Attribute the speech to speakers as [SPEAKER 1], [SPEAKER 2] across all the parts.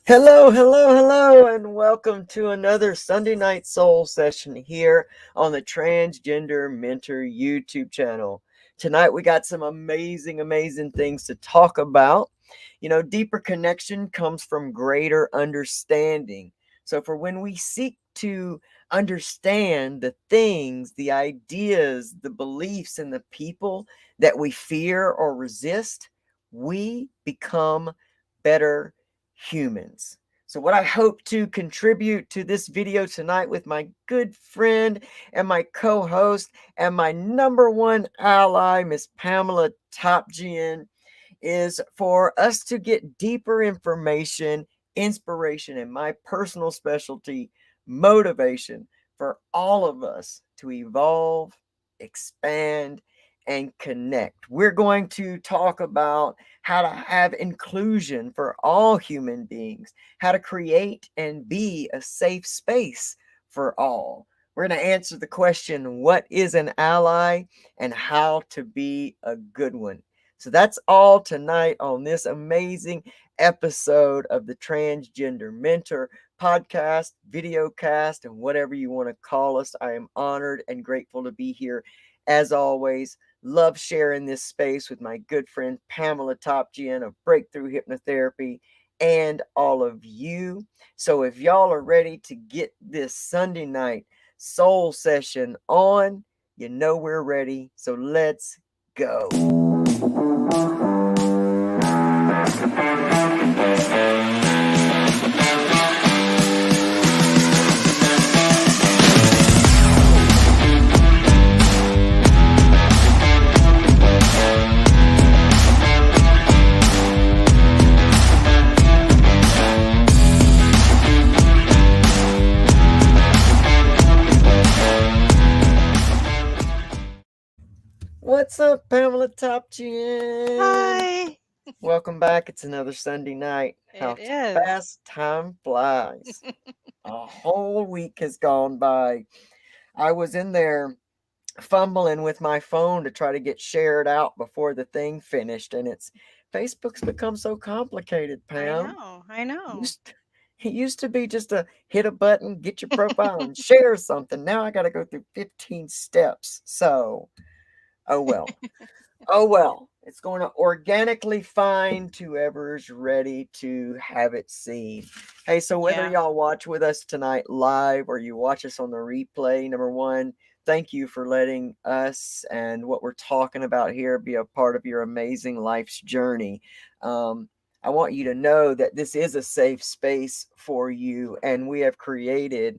[SPEAKER 1] Hello, hello, hello, and welcome to another Sunday Night Soul session here on the Transgender Mentor YouTube channel. Tonight we got some amazing things to talk about. Deeper connection comes from greater understanding. So, for when we seek to understand the things, the ideas, the beliefs, and the people that we fear or resist, we become better humans. So what I hope to contribute to this video tonight with my good friend and my co-host and my number one ally, Miss Pamela Topjian, is for us to get deeper information, inspiration, and my personal specialty, motivation for all of us to evolve, expand, and connect. We're going to talk about how to have inclusion for all human beings, how to create and be a safe space for all. We're going to answer the question, what is an ally, and how to be a good one. So that's all tonight on this amazing episode of the Transgender Mentor podcast, video cast, and whatever you want to call us. I am honored and grateful to be here as always. Love sharing this space with my good friend Pamela Topjian of Breakthrough Hypnotherapy and all of you. So if y'all are ready to get this Sunday night soul session on, you know we're ready. So let's go. What's up, Pamela Topjian?
[SPEAKER 2] Hi.
[SPEAKER 1] Welcome back. It's another Sunday night. How
[SPEAKER 2] It is.
[SPEAKER 1] fast time flies. A whole week has gone by. I was in there fumbling with my phone to try to get shared out before the thing finished, and Facebook's become so complicated,
[SPEAKER 2] I
[SPEAKER 1] Pam.
[SPEAKER 2] know. I know.
[SPEAKER 1] Used it used to be just a hit a button, get your profile, and share something. Now I got to go through 15 steps. So, oh well. Oh well, it's going to organically find whoever's ready to have it seen. Hey, so whether
[SPEAKER 2] Yeah.
[SPEAKER 1] y'all watch with us tonight live or you watch us on the replay, number one, thank you for letting us and what we're talking about here be a part of your amazing life's journey. I want you to know that this is a safe space for you, and we have created,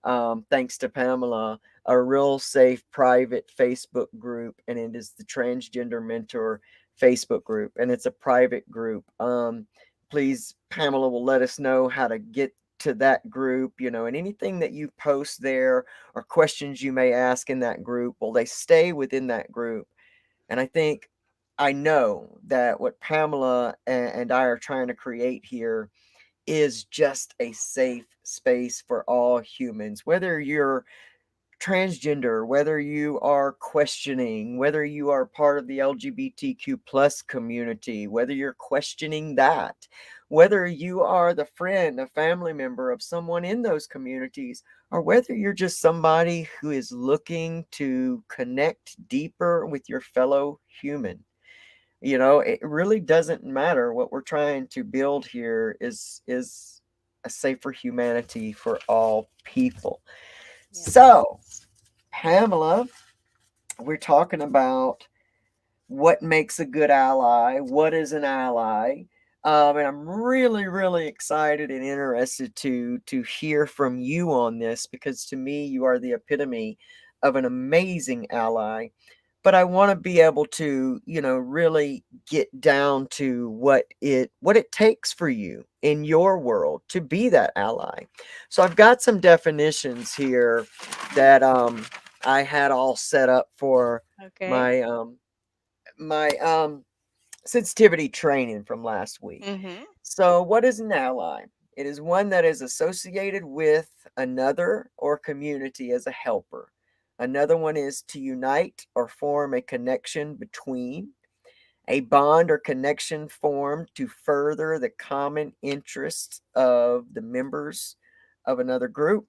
[SPEAKER 1] thanks to Pamela, a real safe private Facebook group, and it is the Transgender Mentor Facebook group, and it's a private group. Please, Pamela will let us know how to get to that group, and anything that you post there or questions you may ask in that group, well, they stay within that group. And I know that what Pamela and I are trying to create here is just a safe space for all humans, whether you're transgender, whether you are questioning, whether you are part of the LGBTQ plus community, whether you're questioning that, whether you are the friend, a family member of someone in those communities, or whether you're just somebody who is looking to connect deeper with your fellow human. It really doesn't matter. What we're trying to build here is a safer humanity for all people. So,
[SPEAKER 2] Yes.
[SPEAKER 1] Pamela, we're talking about what makes a good ally, what is an ally. And I'm really excited and interested to hear from you on this, because to me you are the epitome of an amazing ally. But I want to be able to, really get down to what it takes for you in your world to be that ally. So I've got some definitions here that I had all set up for
[SPEAKER 2] Okay.
[SPEAKER 1] my sensitivity training from last week.
[SPEAKER 2] Mm-hmm.
[SPEAKER 1] So, what is an ally? It is one that is associated with another or community as a helper. Another one is to unite or form a connection between. a bond or connection formed to further the common interests of the members of another group.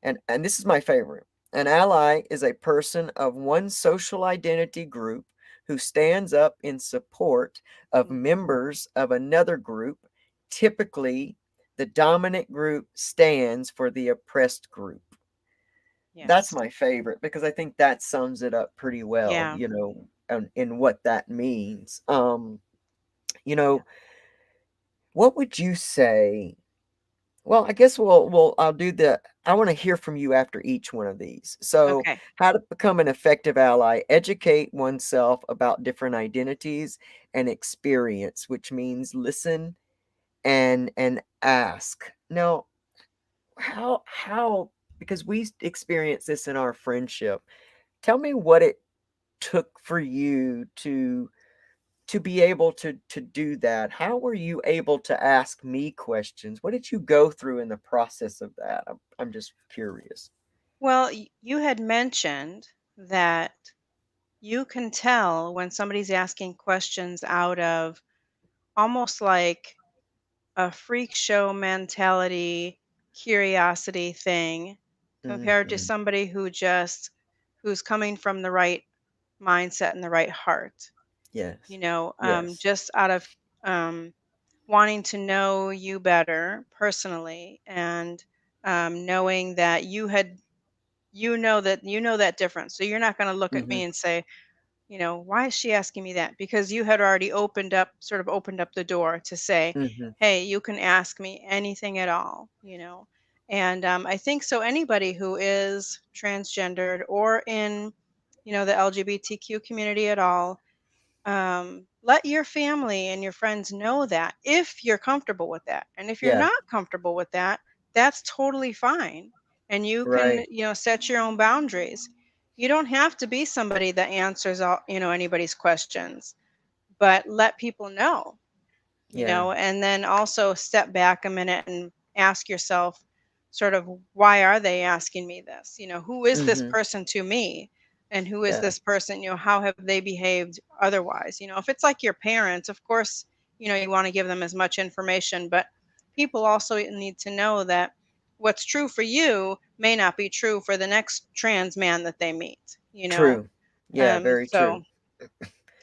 [SPEAKER 1] And this is my favorite. An ally is a person of one social identity group who stands up in support of members of another group. Typically, the dominant group stands for the oppressed group. That's
[SPEAKER 2] Yes.
[SPEAKER 1] my favorite because I think that sums it up pretty well,
[SPEAKER 2] Yeah.
[SPEAKER 1] in what that means. You
[SPEAKER 2] Yeah.
[SPEAKER 1] know, what would you say? Well, I guess I'll do the I want to hear from you after each one of these. So,
[SPEAKER 2] Okay.
[SPEAKER 1] how to become an effective ally, educate oneself about different identities and experience, which means listen and ask. Now, how because we experienced this in our friendship. Tell me what it took for you to be able to do that. How were you able to ask me questions? What did you go through in the process of that? I'm just curious.
[SPEAKER 2] Well, you had mentioned that you can tell when somebody's asking questions out of almost like a freak show mentality, curiosity thing compared to
[SPEAKER 1] Mhm.
[SPEAKER 2] somebody who's coming from the right mindset and the right heart.
[SPEAKER 1] Yes. Yes.
[SPEAKER 2] Just out of um, wanting to know you better personally and knowing that you know that difference. So you're not going to look at
[SPEAKER 1] Mhm.
[SPEAKER 2] me and say, why is she asking me that? Because you had already sort of opened up the door to say,
[SPEAKER 1] Mhm.
[SPEAKER 2] hey, you can ask me anything at all, And I think so. Anybody who is transgendered or in, the LGBTQ community at all, let your family and your friends know that if you're comfortable with that. And if you're
[SPEAKER 1] Yeah.
[SPEAKER 2] not comfortable with that, that's totally fine. And you can,
[SPEAKER 1] Right.
[SPEAKER 2] set your own boundaries. You don't have to be somebody that answers all, anybody's questions, but let people know,
[SPEAKER 1] Yeah.
[SPEAKER 2] and then also step back a minute and ask yourself sort of, why are they asking me this? Who is this
[SPEAKER 1] Mhm.
[SPEAKER 2] person to me? And who is
[SPEAKER 1] Yeah.
[SPEAKER 2] this person? How have they behaved otherwise? If it's like your parents, of course, you want to give them as much information, but people also need to know that what's true for you may not be true for the next trans man that they meet,
[SPEAKER 1] True. Yeah, very
[SPEAKER 2] so
[SPEAKER 1] true.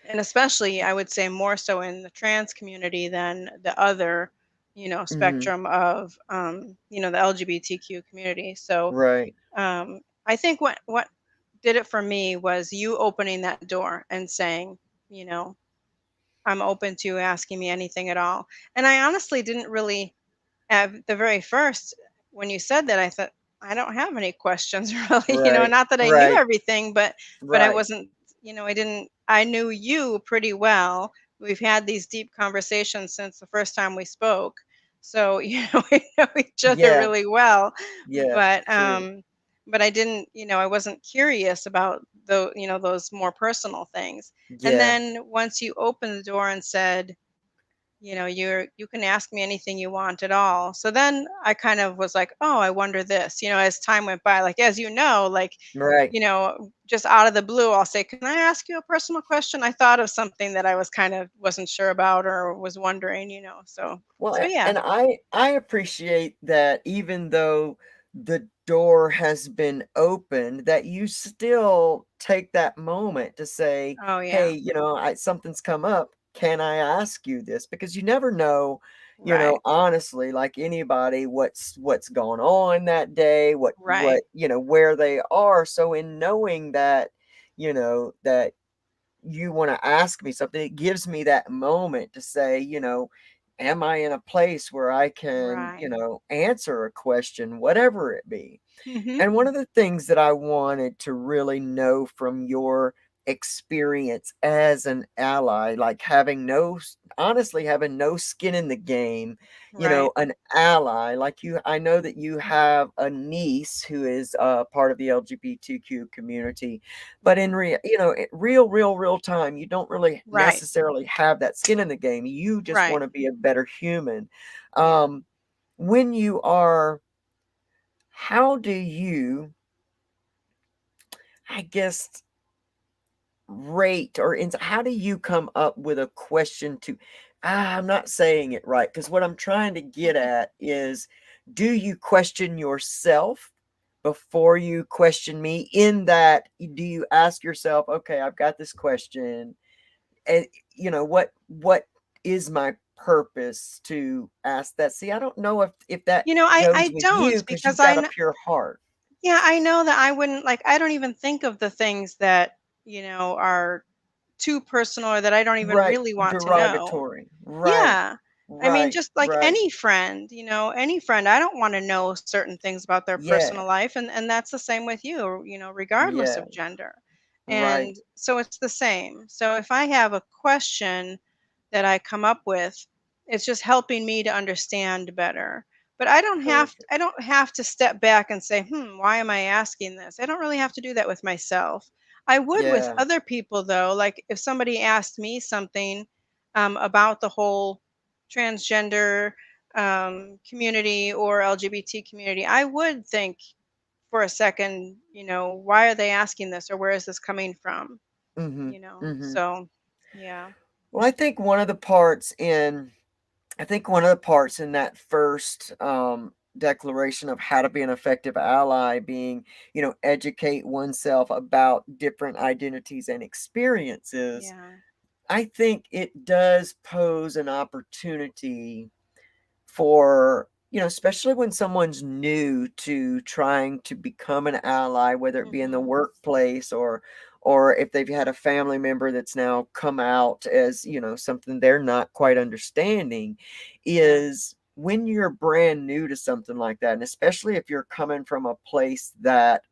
[SPEAKER 2] and especially I would say more so in the trans community than the other,
[SPEAKER 1] Mhm.
[SPEAKER 2] spectrum of the LGBTQ community. So
[SPEAKER 1] Right.
[SPEAKER 2] I think what did it for me was you opening that door and saying, you know, I'm open to asking me anything at all. And I honestly didn't really at the very first when you said that I thought I don't have any questions really,
[SPEAKER 1] Right.
[SPEAKER 2] not that I knew
[SPEAKER 1] Right.
[SPEAKER 2] everything, but I
[SPEAKER 1] Right.
[SPEAKER 2] wasn't, I didn't I knew you pretty well. We've had these deep conversations since the first time we spoke. So, we know each other
[SPEAKER 1] Yeah.
[SPEAKER 2] really well.
[SPEAKER 1] Yeah.
[SPEAKER 2] But
[SPEAKER 1] True.
[SPEAKER 2] I didn't, I wasn't curious about those more personal things. And
[SPEAKER 1] Yeah.
[SPEAKER 2] then once you opened the door and said, you can ask me anything you want at all. So then I kind of was like, oh, I wonder this, as time went by, like, as like,
[SPEAKER 1] Right.
[SPEAKER 2] just out of the blue, I'll say, can I ask you a personal question? I thought of something that I was kind of wasn't sure about or was wondering,
[SPEAKER 1] Well,
[SPEAKER 2] so yeah.
[SPEAKER 1] and I appreciate that even though the door has been opened, that you still take that moment to say,
[SPEAKER 2] Oh
[SPEAKER 1] "Hey,
[SPEAKER 2] yeah.
[SPEAKER 1] something's come up. Can I ask you this?" Because you never know,
[SPEAKER 2] Right.
[SPEAKER 1] honestly, like anybody, what's going on that day,
[SPEAKER 2] Right.
[SPEAKER 1] where they are. So in knowing that, that you want to ask me something, it gives me that moment to say, am I in a place where I can,
[SPEAKER 2] Right.
[SPEAKER 1] answer a question, whatever it be?
[SPEAKER 2] Mhm.
[SPEAKER 1] And one of the things that I wanted to really know from your experience as an ally, like honestly, having no skin in the game,
[SPEAKER 2] Right.
[SPEAKER 1] an ally, like I know that you have a niece who is part of the LGBTQ community, but in
[SPEAKER 2] Mhm.
[SPEAKER 1] real time, you don't really
[SPEAKER 2] Right.
[SPEAKER 1] necessarily have that skin in the game. You just
[SPEAKER 2] Right.
[SPEAKER 1] want to be a better human.
[SPEAKER 2] Yeah.
[SPEAKER 1] Um, when you are, how do you, I guess, rate or how do you come up with a question to I'm not saying it right, because what I'm trying to get at is, do you question yourself before you question me? In that, do you ask yourself, okay, I've got this question, and what is my purpose to ask that? See, I don't know if that
[SPEAKER 2] I
[SPEAKER 1] goes with you
[SPEAKER 2] don't,
[SPEAKER 1] because
[SPEAKER 2] because
[SPEAKER 1] you've got a pure heart.
[SPEAKER 2] yeah, I know that I wouldn't, like, I don't even think of the things that, are too personal or that I don't even
[SPEAKER 1] Right,
[SPEAKER 2] really want to know.
[SPEAKER 1] derogatory. Right,
[SPEAKER 2] Yeah. I mean,
[SPEAKER 1] right,
[SPEAKER 2] just like
[SPEAKER 1] right.
[SPEAKER 2] any friend, any friend, I don't want to know certain things about their
[SPEAKER 1] Yeah,
[SPEAKER 2] personal life. And that's the same with you, regardless
[SPEAKER 1] yeah,
[SPEAKER 2] of gender.
[SPEAKER 1] right.
[SPEAKER 2] And so it's the same. So if I have a question that I come up with, it's just helping me to understand better. But
[SPEAKER 1] Perfect.
[SPEAKER 2] I don't have to step back and say, why am I asking this? I don't really have to do that with myself. I would with
[SPEAKER 1] Yeah.
[SPEAKER 2] other people though, like if somebody asked me something about the whole transgender community or LGBT community, I would think for a second, why are they asking this or where is this coming from?
[SPEAKER 1] Mhm, mhm.
[SPEAKER 2] So yeah.
[SPEAKER 1] Well, I think one of the parts in that first, declaration of how to be an effective ally being, educate oneself about different identities and experiences,
[SPEAKER 2] Yeah.
[SPEAKER 1] I think it does pose an opportunity for, especially when someone's new to trying to become an ally, whether it be in the
[SPEAKER 2] Mhm.
[SPEAKER 1] workplace or if they've had a family member that's now come out as, something they're not quite understanding,
[SPEAKER 2] Yeah.
[SPEAKER 1] is when you're brand new to something like that, and especially if you're coming from a place that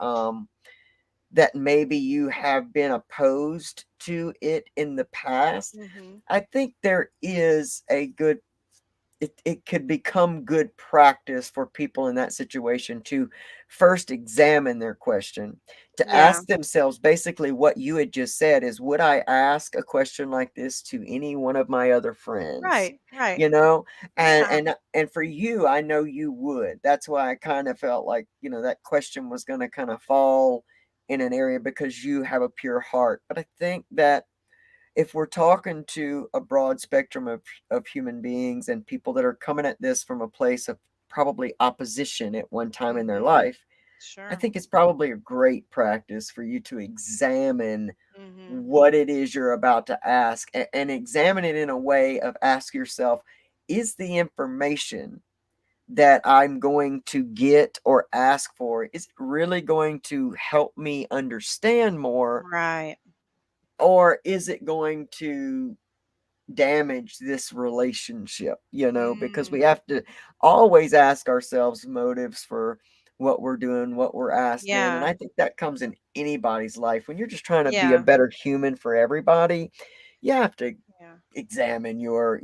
[SPEAKER 1] maybe you have been opposed to it in the past,
[SPEAKER 2] Mhm.
[SPEAKER 1] I think there is a good it could become good practice for people in that situation to first examine their question, to
[SPEAKER 2] Yeah.
[SPEAKER 1] ask themselves basically what you had just said is, would I ask a question like this to any one of my other friends?
[SPEAKER 2] Right. Right.
[SPEAKER 1] You know, and
[SPEAKER 2] Yeah.
[SPEAKER 1] and for you, I know you would. That's why I kind of felt like, that question was going to kind of fall in an area because you have a pure heart. But I think that if we're talking to a broad spectrum of human beings and people that are coming at this from a place of probably opposition at one time in their
[SPEAKER 2] Mhm.
[SPEAKER 1] life, I
[SPEAKER 2] Sure.
[SPEAKER 1] think it's probably a great practice for you to examine
[SPEAKER 2] Mhm.
[SPEAKER 1] what it is you're about to ask, and examine it in a way of ask yourself, is the information that I'm going to get or ask for, is it really going to help me understand more,
[SPEAKER 2] Right.
[SPEAKER 1] or is it going to damage this relationship, because we
[SPEAKER 2] Mm.
[SPEAKER 1] have to always ask ourselves motives for what we're doing, what we're asking. And
[SPEAKER 2] Yeah.
[SPEAKER 1] I think that comes in anybody's life. When you're just trying to be a
[SPEAKER 2] Yeah.
[SPEAKER 1] better human for everybody, you have to
[SPEAKER 2] Yeah.
[SPEAKER 1] examine your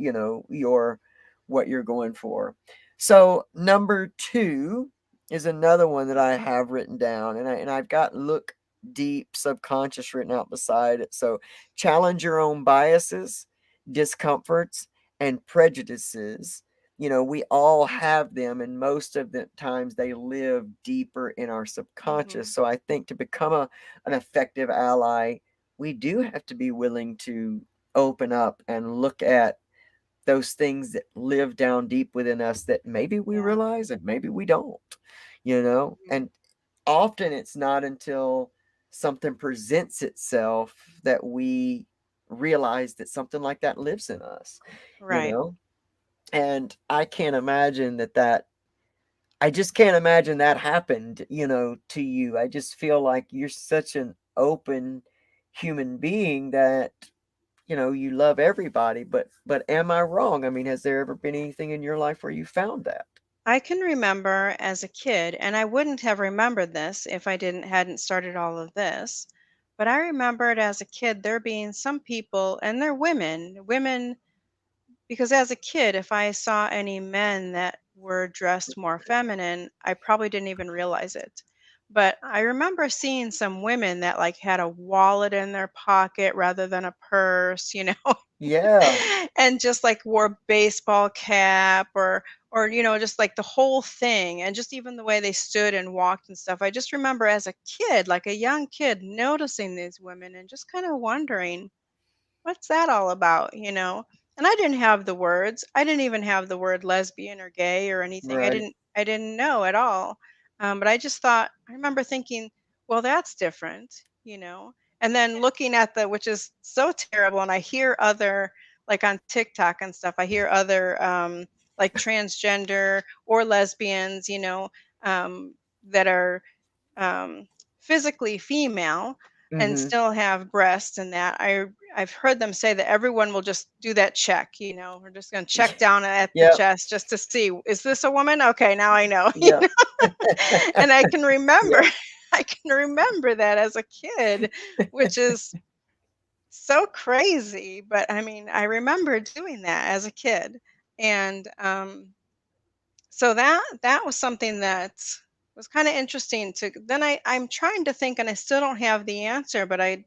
[SPEAKER 1] what you're going for. So number 2 is another one that I have written down, and I've got look deep subconscious written out beside it. So challenge your own biases, discomforts, and prejudices. We all have them, and most of the times they live deeper in our subconscious.
[SPEAKER 2] Mhm.
[SPEAKER 1] So I think to become an effective ally, we do have to be willing to open up and look at those things that live down deep within us that maybe we
[SPEAKER 2] Yeah.
[SPEAKER 1] realize and maybe we don't.
[SPEAKER 2] Mhm.
[SPEAKER 1] And often it's not until something presents itself that we realize that something like that lives in us, you
[SPEAKER 2] Right.
[SPEAKER 1] know? And I just can't imagine that happened, to you. I just feel like you're such an open human being that, you love everybody, but am I wrong? I mean, has there ever been anything in your life where you found that?
[SPEAKER 2] I can remember as a kid, and I wouldn't have remembered this if I didn't hadn't started all of this, but I remembered as a kid there being some people, and they're women, because as a kid, if I saw any men that were dressed more feminine, I probably didn't even realize it. But I remember seeing some women that like had a wallet in their pocket rather than a purse,
[SPEAKER 1] Yeah.
[SPEAKER 2] And just like wore baseball cap or just like the whole thing, and just even the way they stood and walked and stuff. I just remember as a kid, like a young kid, noticing these women and just kind of wondering, what's that all about? And I didn't have the words. I didn't even have the word lesbian or gay or anything. I
[SPEAKER 1] Right.
[SPEAKER 2] didn't I didn't know at all. But I just thought, I remember thinking, well, that's different. And then looking at the, which is so terrible, and I hear other, like on TikTok and stuff, I hear other like transgender or lesbians, that are um, physically female and
[SPEAKER 1] Hmm.
[SPEAKER 2] still have breasts and that. I've heard them say that everyone will just do that check. We're just going to check down at the
[SPEAKER 1] Yep.
[SPEAKER 2] chest just to see, is this a woman? Okay, now I know.
[SPEAKER 1] Yep.
[SPEAKER 2] And I can remember
[SPEAKER 1] Yep.
[SPEAKER 2] I can remember that as a kid, which is so crazy, but I mean, I remember doing that as a kid. And so that was something that was kind of interesting to then I'm trying to think, and I still don't have the answer, but I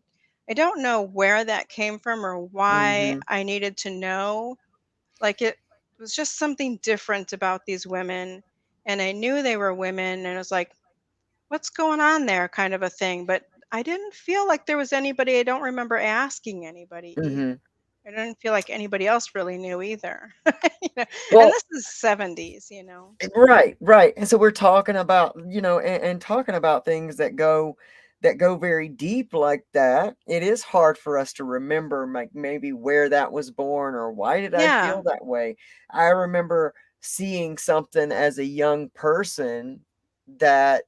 [SPEAKER 2] don't know where that came from or why
[SPEAKER 1] Hmm.
[SPEAKER 2] I needed to know. Like, it was just something different about these women, and I knew they were women, and it was like, what's going on there, kind of a thing. But I didn't feel like there was anybody. I don't remember asking anybody either.
[SPEAKER 1] Hmm.
[SPEAKER 2] I didn't feel like anybody else really knew either. you know and
[SPEAKER 1] Well,
[SPEAKER 2] this is 70s.
[SPEAKER 1] right, right. And so we're talking about, and talking about things that go very deep like that. It is hard for us to remember, like, maybe where that was born or why did I
[SPEAKER 2] Yeah.
[SPEAKER 1] feel that way. I remember seeing something as a young person that,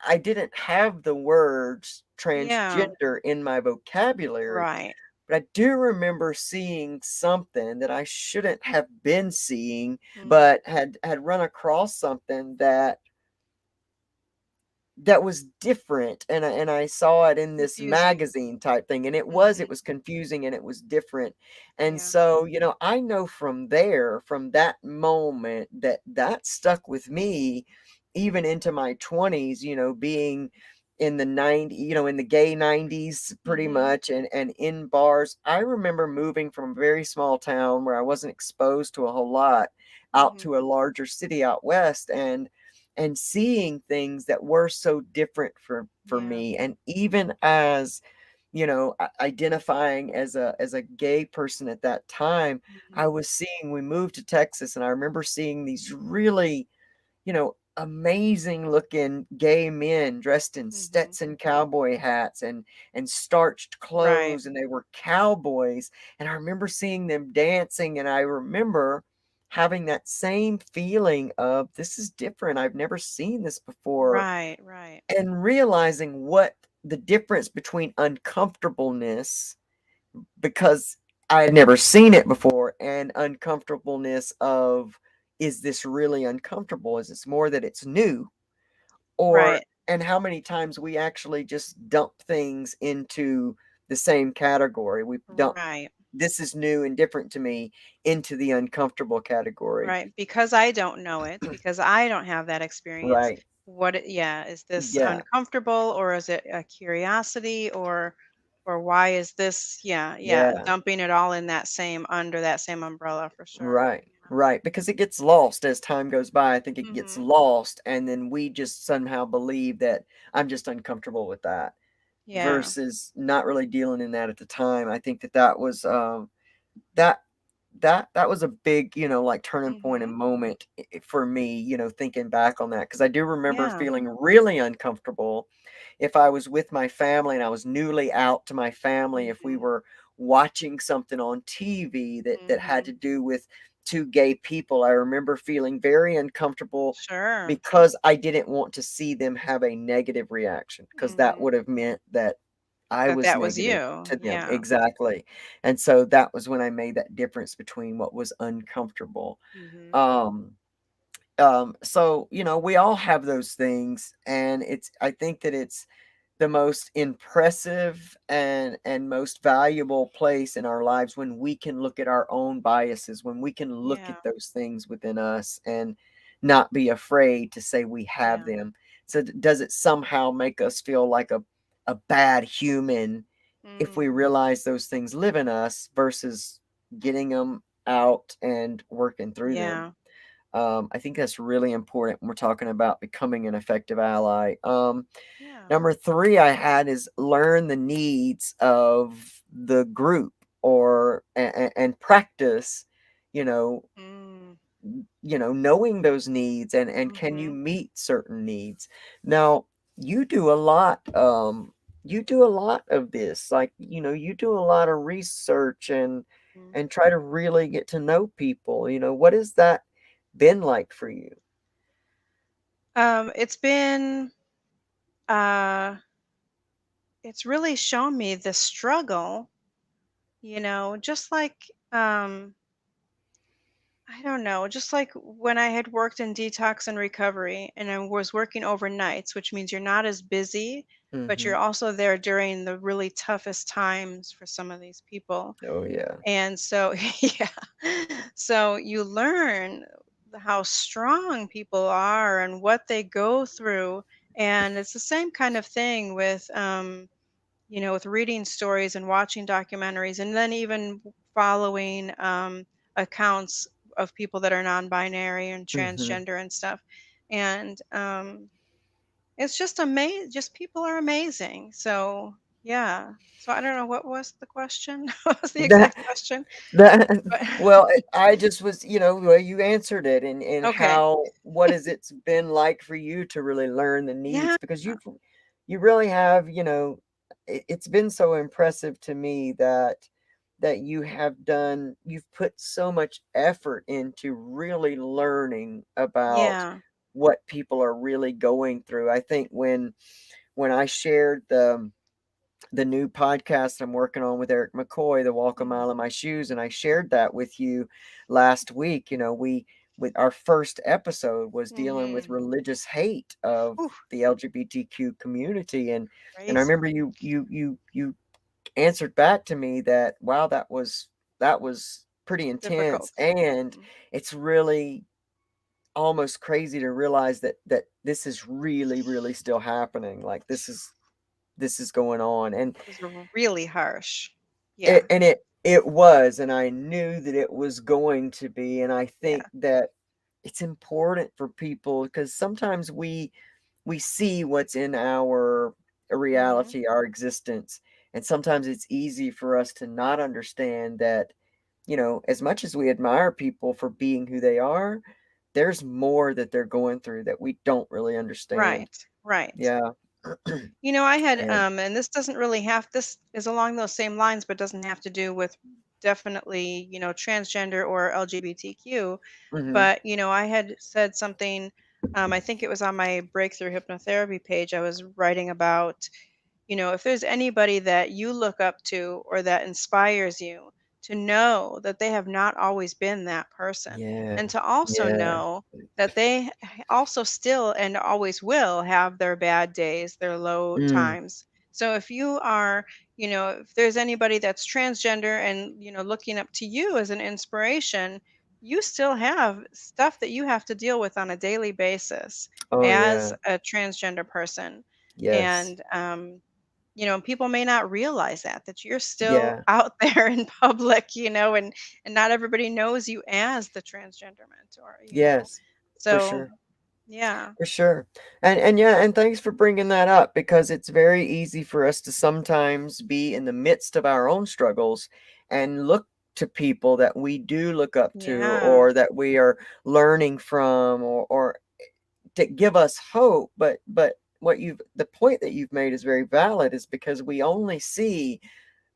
[SPEAKER 1] I didn't have the words
[SPEAKER 2] Yeah.
[SPEAKER 1] transgender in my vocabulary.
[SPEAKER 2] Right.
[SPEAKER 1] But I do remember seeing something that I shouldn't have been seeing,
[SPEAKER 2] Mhm.
[SPEAKER 1] but had run across something that was different, and I saw it in this
[SPEAKER 2] Confusing.
[SPEAKER 1] magazine type thing, and it
[SPEAKER 2] Mhm.
[SPEAKER 1] was confusing and it was different. And
[SPEAKER 2] Yeah.
[SPEAKER 1] so, I know from there, from that moment, that stuck with me even into my 20s, being in the 90, in the gay 90s pretty
[SPEAKER 2] Mhm.
[SPEAKER 1] much, and in bars. I remember moving from a very small town where I wasn't exposed to a whole lot out
[SPEAKER 2] Mhm.
[SPEAKER 1] to a larger city out west, and seeing things that were so different for
[SPEAKER 2] Yeah.
[SPEAKER 1] me. And even as, identifying as a gay person at that time,
[SPEAKER 2] Mhm.
[SPEAKER 1] I was seeing, we moved to Texas, and I remember seeing these really, amazing looking gay men dressed in
[SPEAKER 2] Mhm.
[SPEAKER 1] Stetson cowboy hats and starched
[SPEAKER 2] Right.
[SPEAKER 1] clothes, and they were cowboys. And I remember seeing them dancing, and I remember having that same feeling of, this is different. I've never seen this before.
[SPEAKER 2] Right. Right.
[SPEAKER 1] And realizing what the difference between uncomfortableness, because I had never seen it before, and uncomfortableness of, is this really uncomfortable? Is this more that it's new? Or,
[SPEAKER 2] Right.
[SPEAKER 1] and how many times we actually just dump things into the same category. We dump,
[SPEAKER 2] Right.
[SPEAKER 1] this is new and different to me, into the uncomfortable category.
[SPEAKER 2] Right. Because I don't know it, because I don't have that experience.
[SPEAKER 1] Right.
[SPEAKER 2] Yeah, is this
[SPEAKER 1] Yeah.
[SPEAKER 2] uncomfortable, or is it a curiosity, or why is this, yeah, yeah,
[SPEAKER 1] Yeah.
[SPEAKER 2] dumping it all in that same, under that same umbrella, for sure.
[SPEAKER 1] Right, right, because it gets lost as time goes by. I think it gets
[SPEAKER 2] Mhm.
[SPEAKER 1] lost, and then we just somehow believe that I'm just uncomfortable with that,
[SPEAKER 2] Yeah.
[SPEAKER 1] versus not really dealing in that at the time. I think that was that that was a big, like, turning point and
[SPEAKER 2] Mhm.
[SPEAKER 1] moment for me, thinking back on that, because I do remember
[SPEAKER 2] Yeah.
[SPEAKER 1] feeling really uncomfortable if I was with my family and I was newly out to my family, if we
[SPEAKER 2] Mhm.
[SPEAKER 1] were watching something on TV that had
[SPEAKER 2] Mhm.
[SPEAKER 1] to do with two gay people. I remember feeling very uncomfortable
[SPEAKER 2] Sure.
[SPEAKER 1] because I didn't want to see them have a negative reaction, because that
[SPEAKER 2] Mhm.
[SPEAKER 1] would have meant that I
[SPEAKER 2] That
[SPEAKER 1] was
[SPEAKER 2] that was
[SPEAKER 1] negative
[SPEAKER 2] you.
[SPEAKER 1] to them.
[SPEAKER 2] Yeah.
[SPEAKER 1] Exactly. And so that was when I made that difference between what was uncomfortable.
[SPEAKER 2] Mhm.
[SPEAKER 1] Um, so, we all have those things, and I think that it's the most impressive and most valuable place in our lives when we can look at our own biases, when we can look
[SPEAKER 2] Yeah.
[SPEAKER 1] at those things within us and not be afraid to say we have
[SPEAKER 2] Yeah.
[SPEAKER 1] them. So does it somehow make us feel like a bad human if we
[SPEAKER 2] Mm,
[SPEAKER 1] realize those things live in us versus getting them out and working through them.
[SPEAKER 2] yeah.
[SPEAKER 1] I think that's really important when we're talking about becoming an effective ally.
[SPEAKER 2] Yeah.
[SPEAKER 1] Number three I had is learn the needs of the group or and practice, you know,
[SPEAKER 2] Mm,
[SPEAKER 1] knowing those needs and can you
[SPEAKER 2] mhm,
[SPEAKER 1] meet certain needs. Now you do a lot you do a lot of this, like, you do a lot of research
[SPEAKER 2] mm.
[SPEAKER 1] and try to really get to know people. What has that been like for you?
[SPEAKER 2] It's been uh it's really shown me the struggle, just like um I don't know, just like when I had worked in detox and recovery and I was working overnights, which means you're not as busy, but
[SPEAKER 1] Mm-hmm.
[SPEAKER 2] you're also there during the really toughest times for some of these people.
[SPEAKER 1] Oh yeah.
[SPEAKER 2] And so, yeah. So you learn how strong people are and what they go through. And it's the same kind of thing with, with reading stories and watching documentaries, and then even following accounts of people that are non-binary and
[SPEAKER 1] Mm-hmm.
[SPEAKER 2] transgender and stuff. And it's just amazing. Just people are amazing. So yeah. So I don't know, what was the question. What was the
[SPEAKER 1] that
[SPEAKER 2] exact question?
[SPEAKER 1] that
[SPEAKER 2] But
[SPEAKER 1] well, I just was, well, you answered it, and
[SPEAKER 2] okay.
[SPEAKER 1] how what has it's been like for you to really learn the needs,
[SPEAKER 2] Yeah.
[SPEAKER 1] because you really have, it's been so impressive to me that you've put so much effort into really learning about
[SPEAKER 2] Yeah.
[SPEAKER 1] what people are really going through. I think when I shared the new podcast I'm working on with Eric McCoy, the Walk a
[SPEAKER 2] Mhm.
[SPEAKER 1] Mile in My Shoes, and I shared that with you last week. We with our first episode was dealing with
[SPEAKER 2] Mhm.
[SPEAKER 1] religious hate of
[SPEAKER 2] Ooh,
[SPEAKER 1] the LGBTQ community, and I
[SPEAKER 2] crazy.
[SPEAKER 1] remember you answered back to me that, wow, that was pretty intense,
[SPEAKER 2] Difficult.
[SPEAKER 1] and
[SPEAKER 2] Mhm.
[SPEAKER 1] it's really almost crazy to realize that this is really really still happening, like this is going on. And
[SPEAKER 2] It was really harsh.
[SPEAKER 1] it
[SPEAKER 2] Yeah.
[SPEAKER 1] and it was, and I knew that it was going to be, and I think
[SPEAKER 2] Yeah.
[SPEAKER 1] that it's important for people, because sometimes we see what's in our
[SPEAKER 2] Mhm.
[SPEAKER 1] reality, our existence, and sometimes it's easy for us to not understand that, as much as we admire people for being who they are, there's more that they're going through that we don't really understand.
[SPEAKER 2] Right. Right.
[SPEAKER 1] Yeah.
[SPEAKER 2] I had
[SPEAKER 1] And
[SPEAKER 2] and this is along those same lines, but doesn't have to do with definitely, transgender or LGBTQ.
[SPEAKER 1] mhm.
[SPEAKER 2] But, I had said something, I think it was on my breakthrough hypnotherapy page. I was writing about, if there's anybody that you look up to or that inspires you, to know that they have not always been that person,
[SPEAKER 1] Yeah.
[SPEAKER 2] and to also
[SPEAKER 1] Yeah.
[SPEAKER 2] know that they also still and always will have their bad days, their low
[SPEAKER 1] Mm.
[SPEAKER 2] times. So if you are, if there's anybody that's transgender and, looking up to you as an inspiration, you still have stuff that you have to deal with on a daily basis
[SPEAKER 1] Oh,
[SPEAKER 2] as
[SPEAKER 1] yeah.
[SPEAKER 2] a transgender person.
[SPEAKER 1] Yes.
[SPEAKER 2] And people may not realize that you're still
[SPEAKER 1] Yeah.
[SPEAKER 2] out there in public, and not everybody knows you as the transgender mentor.
[SPEAKER 1] Yes. For
[SPEAKER 2] So,
[SPEAKER 1] sure.
[SPEAKER 2] yeah.
[SPEAKER 1] For sure. And yeah, and thanks for bringing that up, because it's very easy for us to sometimes be in the midst of our own struggles and look to people that we do look up to,
[SPEAKER 2] Yeah.
[SPEAKER 1] or that we are learning from, or to give us hope. But the point that you've made is very valid, is because we only see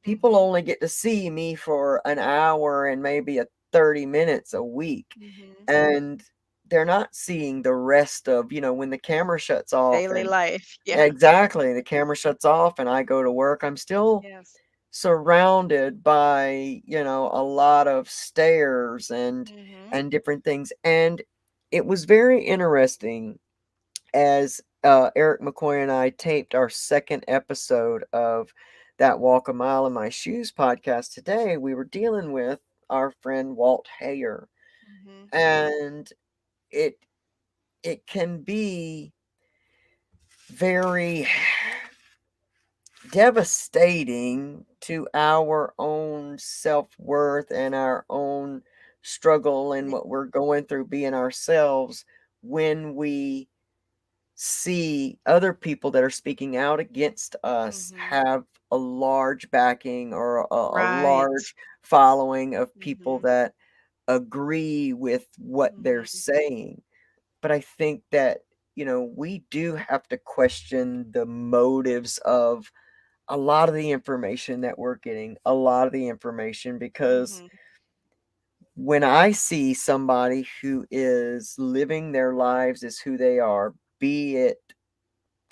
[SPEAKER 1] people
[SPEAKER 2] Mhm.
[SPEAKER 1] only get to see me for an hour and maybe a 30 minutes a week,
[SPEAKER 2] Mhm.
[SPEAKER 1] and they're not seeing the rest of, when the camera shuts off,
[SPEAKER 2] Daily
[SPEAKER 1] and
[SPEAKER 2] life. Yeah.
[SPEAKER 1] exactly, the camera shuts off and I go to work, I'm still
[SPEAKER 2] Yes.
[SPEAKER 1] surrounded by, a lot of stares
[SPEAKER 2] Mhm.
[SPEAKER 1] and different things. And it was very interesting, as Eric McCoy and I taped our second episode of that Walk a Mile in My Shoes podcast today. We were dealing with our friend Walt Hayer,
[SPEAKER 2] Mhm.
[SPEAKER 1] and it it can be very devastating to our own self-worth and our own struggle and what we're going through being ourselves when we see other people that are speaking out against us
[SPEAKER 2] Mhm.
[SPEAKER 1] have a large backing or a
[SPEAKER 2] Right.
[SPEAKER 1] large following of people
[SPEAKER 2] Mhm.
[SPEAKER 1] that agree with what they're
[SPEAKER 2] Mhm.
[SPEAKER 1] saying. But I think that, we do have to question the motives of a lot of the information that we're getting, a lot of the information, because
[SPEAKER 2] Mhm.
[SPEAKER 1] when I see somebody who is living their lives as who they are, be it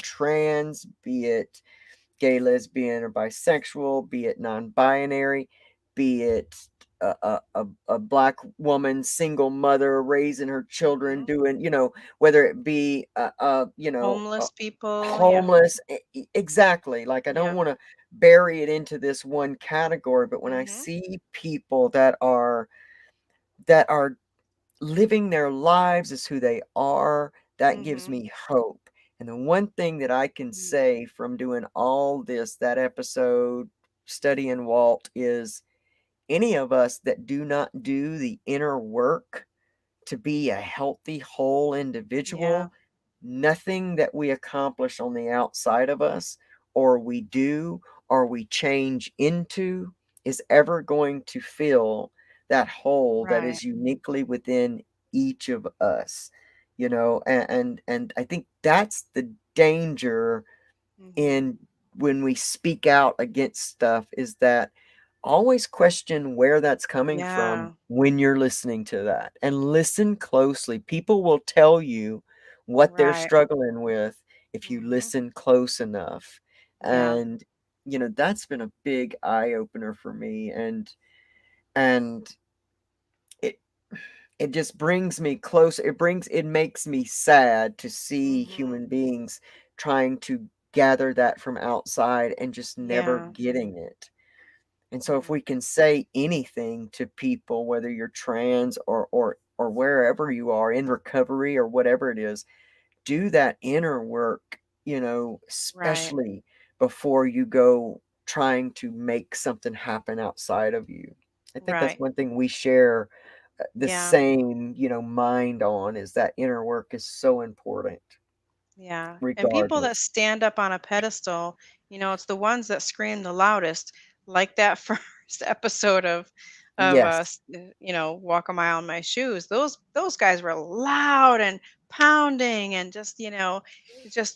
[SPEAKER 1] trans, be it gay, lesbian, or bisexual, be it non binary, be it a black woman, single mother, raising her children,
[SPEAKER 2] Mhm.
[SPEAKER 1] doing, whether it be,
[SPEAKER 2] Homeless people, yeah.
[SPEAKER 1] homeless. Exactly. Like, I don't
[SPEAKER 2] Yep.
[SPEAKER 1] want to bury it into this one category, but when I
[SPEAKER 2] Mhm.
[SPEAKER 1] see people that are living their lives as who they are, that gives
[SPEAKER 2] Mhm.
[SPEAKER 1] me hope. And the one thing that I can
[SPEAKER 2] Mhm.
[SPEAKER 1] say from doing all this, that episode, studying Walt, is any of us that do not do the inner work to be a healthy, whole
[SPEAKER 2] Yeah.
[SPEAKER 1] individual, nothing that we accomplish on the outside of us, or we do, or we change into, is ever going to fill that hole that
[SPEAKER 2] Right.
[SPEAKER 1] is uniquely within each of us. And I think that's the danger
[SPEAKER 2] Mhm.
[SPEAKER 1] in when we speak out against stuff, is that always question where that's coming from
[SPEAKER 2] Yeah.
[SPEAKER 1] when you're listening to that, and listen closely. People will tell you what they're
[SPEAKER 2] Right.
[SPEAKER 1] struggling with if you
[SPEAKER 2] Mhm.
[SPEAKER 1] listen close enough.
[SPEAKER 2] Yeah.
[SPEAKER 1] And that's been a big eye opener for me. And it it just brings me close. It makes me sad to see
[SPEAKER 2] Mhm.
[SPEAKER 1] human beings trying to gather that from outside and just never
[SPEAKER 2] Yeah.
[SPEAKER 1] getting it. And so if
[SPEAKER 2] Mhm.
[SPEAKER 1] we can say anything to people, whether you're trans or wherever you are in recovery or whatever it is, do that inner work,
[SPEAKER 2] Right.
[SPEAKER 1] especially before you go trying to make something happen outside of you. I think that's
[SPEAKER 2] Right.
[SPEAKER 1] one thing we share the
[SPEAKER 2] Yeah.
[SPEAKER 1] same, mind on, is that inner work is so important
[SPEAKER 2] Yeah. And people that
[SPEAKER 1] regardless.
[SPEAKER 2] stand up on a pedestal, it's the ones that scream the loudest, like that first episode of
[SPEAKER 1] Yes.
[SPEAKER 2] Walk a Mile in My Shoes. Those guys were loud and pounding and just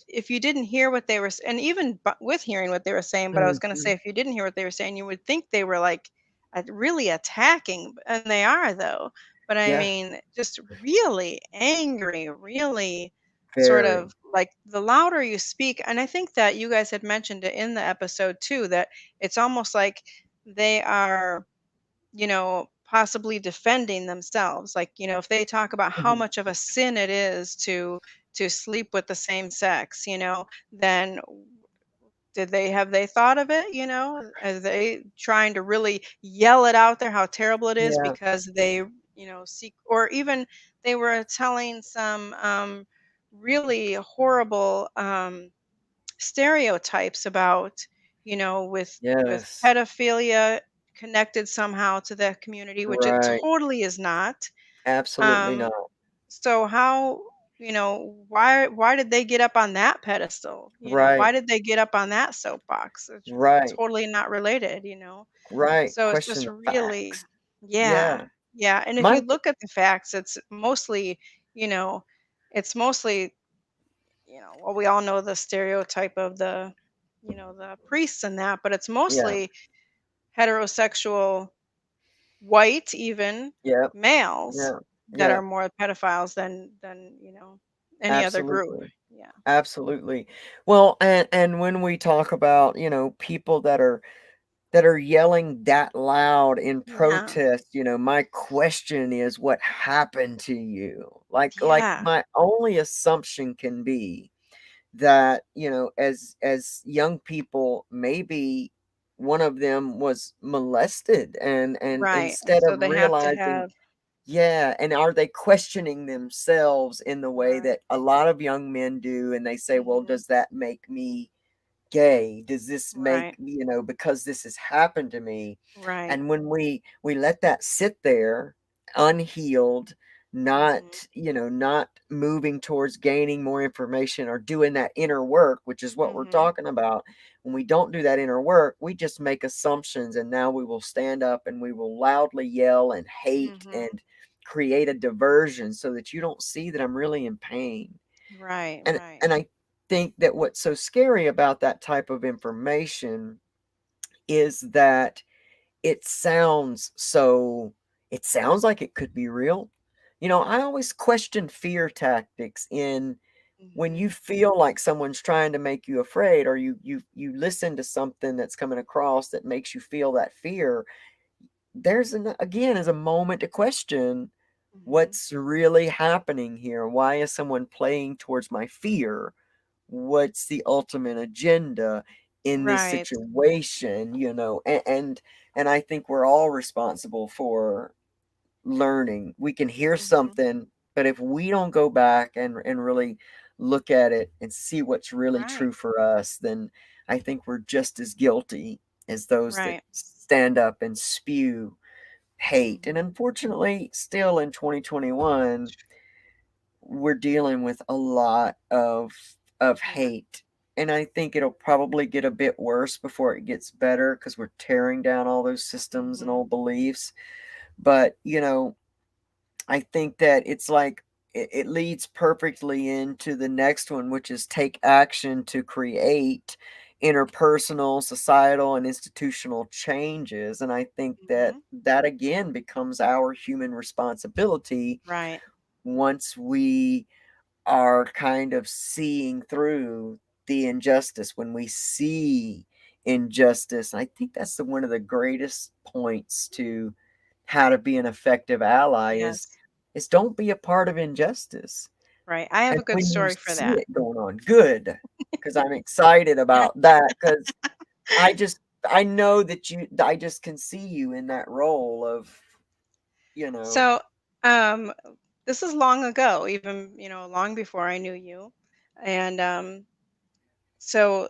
[SPEAKER 2] if you didn't hear what they were and even with hearing what they were saying, but I was going to say
[SPEAKER 1] Mhm.
[SPEAKER 2] if you didn't hear what they were saying, you would think they were like really attacking, and they are though. But I
[SPEAKER 1] Yeah,
[SPEAKER 2] mean, just really angry, really sort
[SPEAKER 1] very.
[SPEAKER 2] of like the louder you speak. And I think that you guys had mentioned it in the episode too, that it's almost like they are, possibly defending themselves. Like, if they talk about how
[SPEAKER 1] Mhm.
[SPEAKER 2] much of a sin it is to sleep with the same sex, then did they have they thought of it, are they trying to really yell it out there how terrible it is
[SPEAKER 1] Yeah.
[SPEAKER 2] because they, seek, or even they were telling some really horrible stereotypes about, with
[SPEAKER 1] Yes.
[SPEAKER 2] pedophilia connected somehow to the community, which it
[SPEAKER 1] Right.
[SPEAKER 2] totally is not.
[SPEAKER 1] Absolutely
[SPEAKER 2] Um,
[SPEAKER 1] not.
[SPEAKER 2] so how, why did they get up on that pedestal?
[SPEAKER 1] Right.
[SPEAKER 2] Why did they get up on that soapbox? It's
[SPEAKER 1] Right.
[SPEAKER 2] totally not related,
[SPEAKER 1] Right.
[SPEAKER 2] So it's
[SPEAKER 1] Question
[SPEAKER 2] just
[SPEAKER 1] the
[SPEAKER 2] really,
[SPEAKER 1] facts. Yeah.
[SPEAKER 2] yeah. Yeah, and if
[SPEAKER 1] My
[SPEAKER 2] you look at the facts, it's mostly, you know, it's mostly, well, we all know the stereotype of the priests and that, but it's
[SPEAKER 1] Yeah.
[SPEAKER 2] mostly heterosexual, white, even
[SPEAKER 1] Yep.
[SPEAKER 2] males
[SPEAKER 1] Yeah.
[SPEAKER 2] that
[SPEAKER 1] Yeah.
[SPEAKER 2] are more pedophiles than any other group.
[SPEAKER 1] Absolutely.
[SPEAKER 2] Yeah.
[SPEAKER 1] Absolutely. Well, and when we talk about, people that are yelling that loud in
[SPEAKER 2] Yeah.
[SPEAKER 1] protest, my question is, what happened to you? Like
[SPEAKER 2] Yeah.
[SPEAKER 1] my only assumption can be that, as young people, maybe one of them was molested, and
[SPEAKER 2] Right. And
[SPEAKER 1] instead
[SPEAKER 2] so
[SPEAKER 1] of
[SPEAKER 2] they have to
[SPEAKER 1] realizing,
[SPEAKER 2] have,
[SPEAKER 1] yeah, and are they questioning themselves in the way
[SPEAKER 2] right.
[SPEAKER 1] that a lot of young men do, and they say, well,
[SPEAKER 2] Mhm.
[SPEAKER 1] does that make me gay? Does this make,
[SPEAKER 2] Right.
[SPEAKER 1] because this has happened to me?
[SPEAKER 2] Right.
[SPEAKER 1] And when we let that sit there unhealed, not,
[SPEAKER 2] Mhm.
[SPEAKER 1] not moving towards gaining more information or doing that inner work, which is what we're
[SPEAKER 2] Mhm.
[SPEAKER 1] talking about. When we don't do that inner work, we just make assumptions, and now we will stand up and we will loudly yell and hate
[SPEAKER 2] Mhm.
[SPEAKER 1] and create a diversion so that you don't see that I'm really in pain.
[SPEAKER 2] Right.
[SPEAKER 1] and
[SPEAKER 2] Right.
[SPEAKER 1] and I think that what's so scary about that type of information is that it sounds so it sounds like it could be real. I always question fear tactics in when
[SPEAKER 2] Mhm.
[SPEAKER 1] you feel like someone's trying to make you afraid, or you listen to something that's coming across that makes you feel that fear. There's again is a moment to question
[SPEAKER 2] Mhm.
[SPEAKER 1] what's really happening here. Why is someone playing towards my fear? What's the ultimate agenda in this
[SPEAKER 2] Right.
[SPEAKER 1] situation? And I think we're all responsible for learning. We can hear
[SPEAKER 2] Mhm.
[SPEAKER 1] something, but if we don't go back and really look at it and see what's really
[SPEAKER 2] Right.
[SPEAKER 1] true for us, then I think we're just as guilty as those that
[SPEAKER 2] Right.
[SPEAKER 1] stand up and spew hate. And
[SPEAKER 2] Mhm.
[SPEAKER 1] unfortunately, still in 2021, we're dealing with a lot of
[SPEAKER 2] Yeah.
[SPEAKER 1] hate. And I think it'll probably get a bit worse before it gets better, because we're tearing down all those systems and
[SPEAKER 2] Mhm.
[SPEAKER 1] old beliefs. But I think that it's like it leads perfectly into the next one, which is take action to create interpersonal, societal, and institutional changes. And I think that
[SPEAKER 2] Mhm.
[SPEAKER 1] that again becomes our human responsibility
[SPEAKER 2] Right.
[SPEAKER 1] once we are kind of seeing through the injustice. When we see injustice, I think that's one of the greatest points to how to be an effective ally
[SPEAKER 2] Yes.
[SPEAKER 1] is don't be a part of injustice.
[SPEAKER 2] Right. I have
[SPEAKER 1] And
[SPEAKER 2] a good
[SPEAKER 1] when you
[SPEAKER 2] story for
[SPEAKER 1] see
[SPEAKER 2] that.
[SPEAKER 1] it going on, good, because I'm excited about that, because I just I know that I just can see you in that role of, you know.
[SPEAKER 2] So, um, this is long ago, even, long before I knew you. And so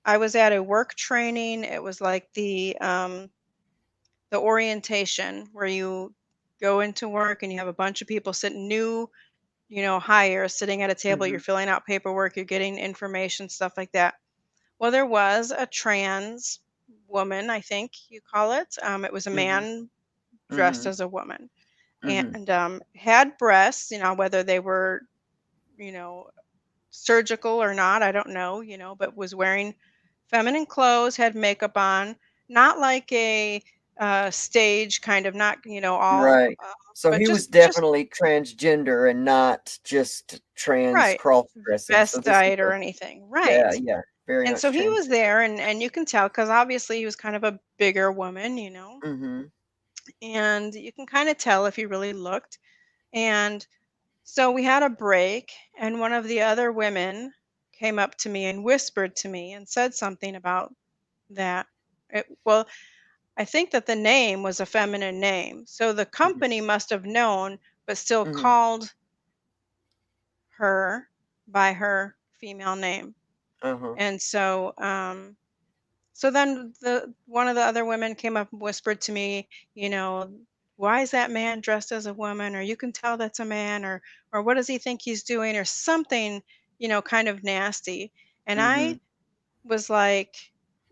[SPEAKER 2] I was at a work training. It was like the orientation where you go into work and you have a bunch of people sitting new, hires sitting at a table, you're
[SPEAKER 1] Mhm,
[SPEAKER 2] filling out paperwork, you're getting information, stuff like that. Well, there was a trans woman, I think you call it. It was a
[SPEAKER 1] mhm,
[SPEAKER 2] man dressed
[SPEAKER 1] mhm,
[SPEAKER 2] as a woman
[SPEAKER 1] mhm.
[SPEAKER 2] and had breasts, whether they were, you know, surgical or not, I don't know, but was wearing feminine clothes, had makeup on, not like a stage kind of, not, all,
[SPEAKER 1] Right. So
[SPEAKER 2] but
[SPEAKER 1] he was
[SPEAKER 2] just
[SPEAKER 1] definitely transgender and not just trans
[SPEAKER 2] right,
[SPEAKER 1] cross-dressing. So this is
[SPEAKER 2] vestite or
[SPEAKER 1] a
[SPEAKER 2] anything,
[SPEAKER 1] yeah,
[SPEAKER 2] right.
[SPEAKER 1] yeah, very
[SPEAKER 2] And so
[SPEAKER 1] much
[SPEAKER 2] he was
[SPEAKER 1] transgender.
[SPEAKER 2] there, and you can tell because obviously he was kind of a bigger woman,
[SPEAKER 1] Mhm,
[SPEAKER 2] and you can kind of tell if you really looked. And so we had a break, and one of the other women came up to me and whispered to me and said something about that. Well, I think that the name was a feminine name. So the
[SPEAKER 1] mhm,
[SPEAKER 2] company must have known, but still
[SPEAKER 1] mhm,
[SPEAKER 2] called her by her female name.
[SPEAKER 1] uh-huh,
[SPEAKER 2] And so then one of the other women came up and whispered to me, you know, why is that man dressed as a woman? Or you can tell that's a man, or what does he think he's doing? Or something, kind of nasty. And I
[SPEAKER 1] mhm,
[SPEAKER 2] was like,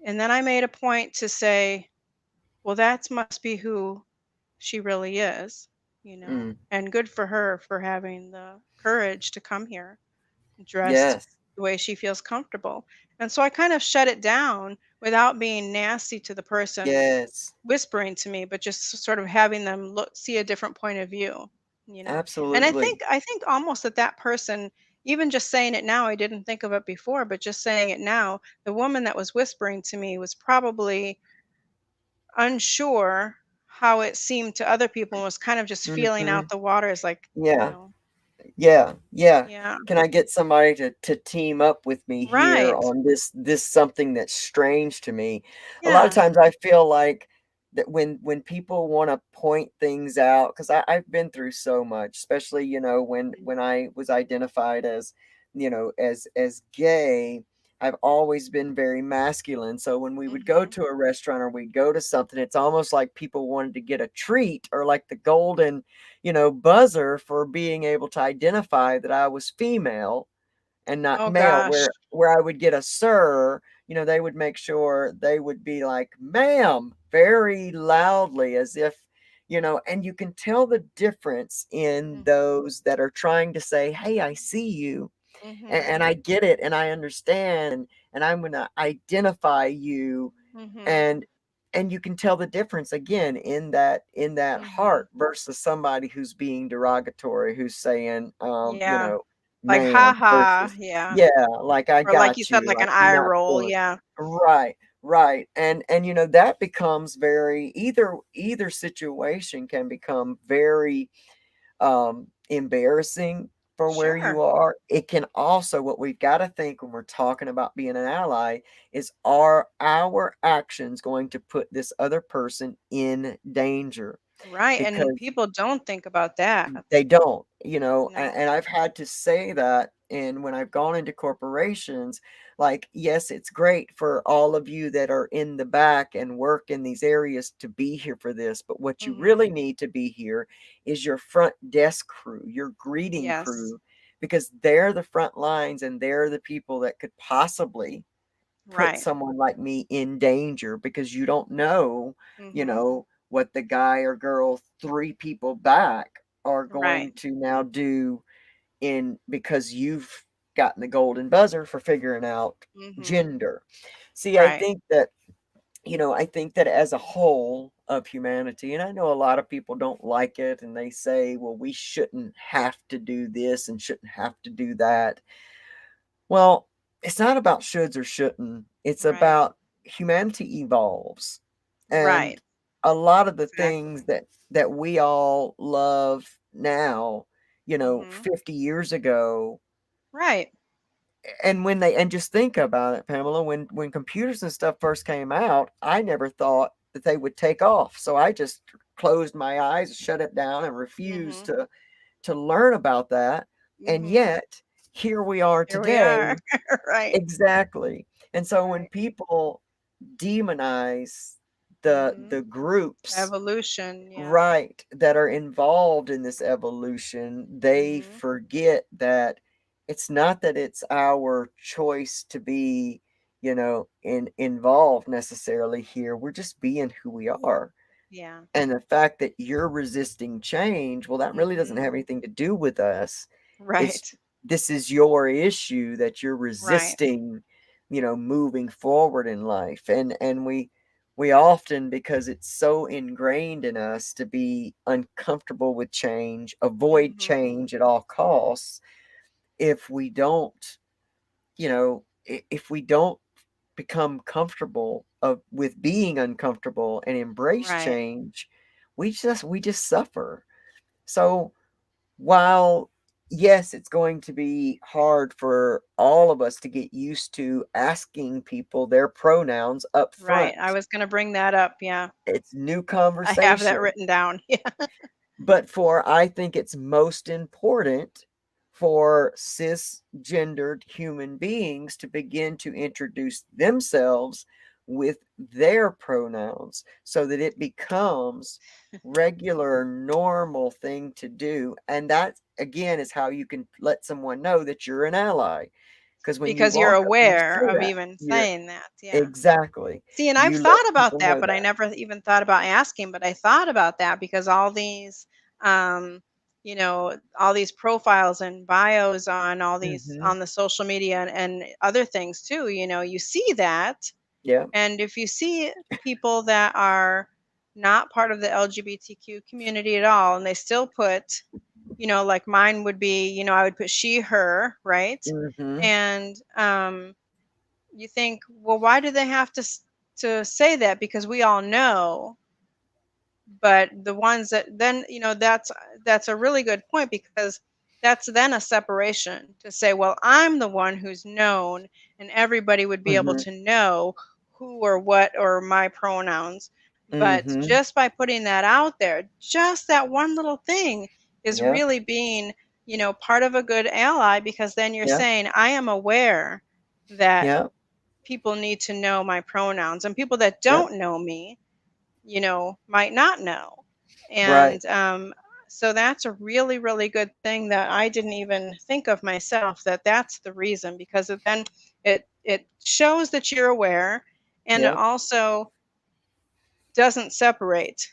[SPEAKER 2] and then I made a point to say, well, that must be who she really is,
[SPEAKER 1] mm,
[SPEAKER 2] and good for her for having the courage to come here dressed
[SPEAKER 1] yes,
[SPEAKER 2] the way she feels comfortable. And so I kind of shut it down without being nasty to the person
[SPEAKER 1] yes,
[SPEAKER 2] whispering to me, but just sort of having them see a different point of view, you know. And I
[SPEAKER 1] absolutely,
[SPEAKER 2] think I think almost that person, even just saying it now, I didn't think of it before, but just saying it now, the woman that was whispering to me was probably unsure how it seemed to other people and was kind of just feeling
[SPEAKER 1] mhm,
[SPEAKER 2] out the waters like,
[SPEAKER 1] yeah. Yeah, yeah.
[SPEAKER 2] yeah,
[SPEAKER 1] Can I get somebody to team up with me here
[SPEAKER 2] right.
[SPEAKER 1] on this something that's strange to me? A lot of
[SPEAKER 2] Yeah.
[SPEAKER 1] times I feel like that when people wanna point things out, 'cause I've been through so much, especially, when
[SPEAKER 2] Mhm.
[SPEAKER 1] I was identified as, as gay, I've always been very masculine. So when we would go
[SPEAKER 2] Mhm.
[SPEAKER 1] to a restaurant or we'd go to something, it's almost like people wanted to get a treat or like the golden, buzzer for being able to identify that I was female and not
[SPEAKER 2] Oh
[SPEAKER 1] male,
[SPEAKER 2] gosh.
[SPEAKER 1] where I would get a sir, they would make sure they would be like, ma'am, very loudly, as if, and you can tell the difference in
[SPEAKER 2] Mhm.
[SPEAKER 1] those that are trying to say, hey, I see you, and
[SPEAKER 2] Mhm.
[SPEAKER 1] I get it and I understand, and I'm going to identify you,
[SPEAKER 2] Mhm.
[SPEAKER 1] and you can tell the difference again in that
[SPEAKER 2] Mhm.
[SPEAKER 1] heart versus somebody who's being derogatory, who's saying,
[SPEAKER 2] Yeah. Like, "Ha
[SPEAKER 1] ma'am,
[SPEAKER 2] ha."
[SPEAKER 1] versus,
[SPEAKER 2] Yeah.
[SPEAKER 1] yeah, like, I
[SPEAKER 2] Or like you
[SPEAKER 1] got
[SPEAKER 2] said,
[SPEAKER 1] you,
[SPEAKER 2] like an
[SPEAKER 1] like,
[SPEAKER 2] eye
[SPEAKER 1] not
[SPEAKER 2] roll.
[SPEAKER 1] feeling.
[SPEAKER 2] Yeah.
[SPEAKER 1] Right, right. And that becomes very, either situation can become very embarrassing for where you
[SPEAKER 2] Sure.
[SPEAKER 1] are. It can also, what we've got to think when we're talking about being an ally is, are our actions going to put this other person in danger?
[SPEAKER 2] Right, and
[SPEAKER 1] Because
[SPEAKER 2] people don't think about that.
[SPEAKER 1] they don't,
[SPEAKER 2] No.
[SPEAKER 1] and I've had to say that. And when I've gone into corporations, like, yes, it's great for all of you that are in the back and work in these areas to be here for this. But what you
[SPEAKER 2] Mhm.
[SPEAKER 1] really need to be here is your front desk crew, your greeting
[SPEAKER 2] Yes.
[SPEAKER 1] crew, because they're the front lines and they're the people that could possibly put
[SPEAKER 2] Right.
[SPEAKER 1] someone like me in danger, because you don't know,
[SPEAKER 2] Mhm.
[SPEAKER 1] what the guy or girl three people back are going
[SPEAKER 2] Right.
[SPEAKER 1] to now do, in because you've gotten the golden buzzer for figuring out
[SPEAKER 2] Mhm.
[SPEAKER 1] gender. See,
[SPEAKER 2] Right.
[SPEAKER 1] I think that as a whole of humanity, and I know a lot of people don't like it and they say, well, we shouldn't have to do this and shouldn't have to do that. Well, it's not about shoulds or shouldn't. It's
[SPEAKER 2] Right.
[SPEAKER 1] about humanity evolves.
[SPEAKER 2] Right.
[SPEAKER 1] And a lot of the things
[SPEAKER 2] Exactly.
[SPEAKER 1] that we all love now,
[SPEAKER 2] Mhm.
[SPEAKER 1] 50 years ago,
[SPEAKER 2] Right.
[SPEAKER 1] and just think about it, Pamela, when computers and stuff first came out, I never thought that they would take off. So I just closed my eyes, shut it down, and refused
[SPEAKER 2] Mhm.
[SPEAKER 1] to learn about that. And
[SPEAKER 2] Mhm.
[SPEAKER 1] yet, here we are
[SPEAKER 2] Here we
[SPEAKER 1] today.
[SPEAKER 2] are. Right.
[SPEAKER 1] Exactly. And so when
[SPEAKER 2] Right.
[SPEAKER 1] people demonize
[SPEAKER 2] Mhm.
[SPEAKER 1] the groups,
[SPEAKER 2] Evolution, yeah.
[SPEAKER 1] right, that are involved in this evolution, they
[SPEAKER 2] Mhm.
[SPEAKER 1] forget that it's not that it's our choice to be, involved necessarily here. We're just being who we are.
[SPEAKER 2] Yeah.
[SPEAKER 1] And the fact that you're resisting change, well, that really doesn't
[SPEAKER 2] Mhm.
[SPEAKER 1] have anything to do with us. It's
[SPEAKER 2] Right.
[SPEAKER 1] This is your issue that you're
[SPEAKER 2] Right.
[SPEAKER 1] resisting, moving forward in life. And we often, because it's so ingrained in us to be uncomfortable with change, avoid
[SPEAKER 2] Mhm.
[SPEAKER 1] change at all costs, if we don't, if we don't become comfortable with being uncomfortable and embrace
[SPEAKER 2] Right.
[SPEAKER 1] change, we just suffer. So while, yes, it's going to be hard for all of us to get used to asking people their pronouns up
[SPEAKER 2] Right. I
[SPEAKER 1] front,
[SPEAKER 2] was gonna bring that up, yeah.
[SPEAKER 1] it's new
[SPEAKER 2] I have that
[SPEAKER 1] conversation.
[SPEAKER 2] written down. Yeah.
[SPEAKER 1] But I think it's most important for cisgendered human beings to begin to introduce themselves with their pronouns so that it becomes regular, normal thing to do. And that, again, is how you can let someone know that you're an ally. Because when you
[SPEAKER 2] Because you're
[SPEAKER 1] walk up and you
[SPEAKER 2] aware
[SPEAKER 1] say
[SPEAKER 2] of
[SPEAKER 1] that,
[SPEAKER 2] even
[SPEAKER 1] you're
[SPEAKER 2] saying that, yeah.
[SPEAKER 1] exactly,
[SPEAKER 2] See, and I've
[SPEAKER 1] you let
[SPEAKER 2] thought about
[SPEAKER 1] people
[SPEAKER 2] that,
[SPEAKER 1] know
[SPEAKER 2] but I
[SPEAKER 1] that.
[SPEAKER 2] never even thought about asking, but I thought about that because um, all these profiles and bios on all these
[SPEAKER 1] Hmm.
[SPEAKER 2] on the social media and other things too, you see that.
[SPEAKER 1] Yeah.
[SPEAKER 2] And if you see people that are not part of the LGBTQ community at all, and they still put, like mine would be, I would put she, her, right?
[SPEAKER 1] Hmm.
[SPEAKER 2] And you think, well, why do they have to say that? Because we all know. But the ones that then, that's a really good point because that's then a separation to say, well, I'm the one who's known, and everybody would be able
[SPEAKER 1] Hmm.
[SPEAKER 2] to know who or what or my pronouns. But
[SPEAKER 1] Hmm.
[SPEAKER 2] just by putting that out there, just that one little thing is
[SPEAKER 1] Yep.
[SPEAKER 2] really being, part of a good ally because then you're
[SPEAKER 1] Yep.
[SPEAKER 2] saying, I am aware. that
[SPEAKER 1] Yep.
[SPEAKER 2] people need to know my pronouns, and people that
[SPEAKER 1] Yep.
[SPEAKER 2] don't know me, might not know.
[SPEAKER 1] Right.
[SPEAKER 2] And so that's a really, really good thing that I didn't even think of myself, that that's the reason, because then it shows that you're aware, and it
[SPEAKER 1] Yep.
[SPEAKER 2] also doesn't separate.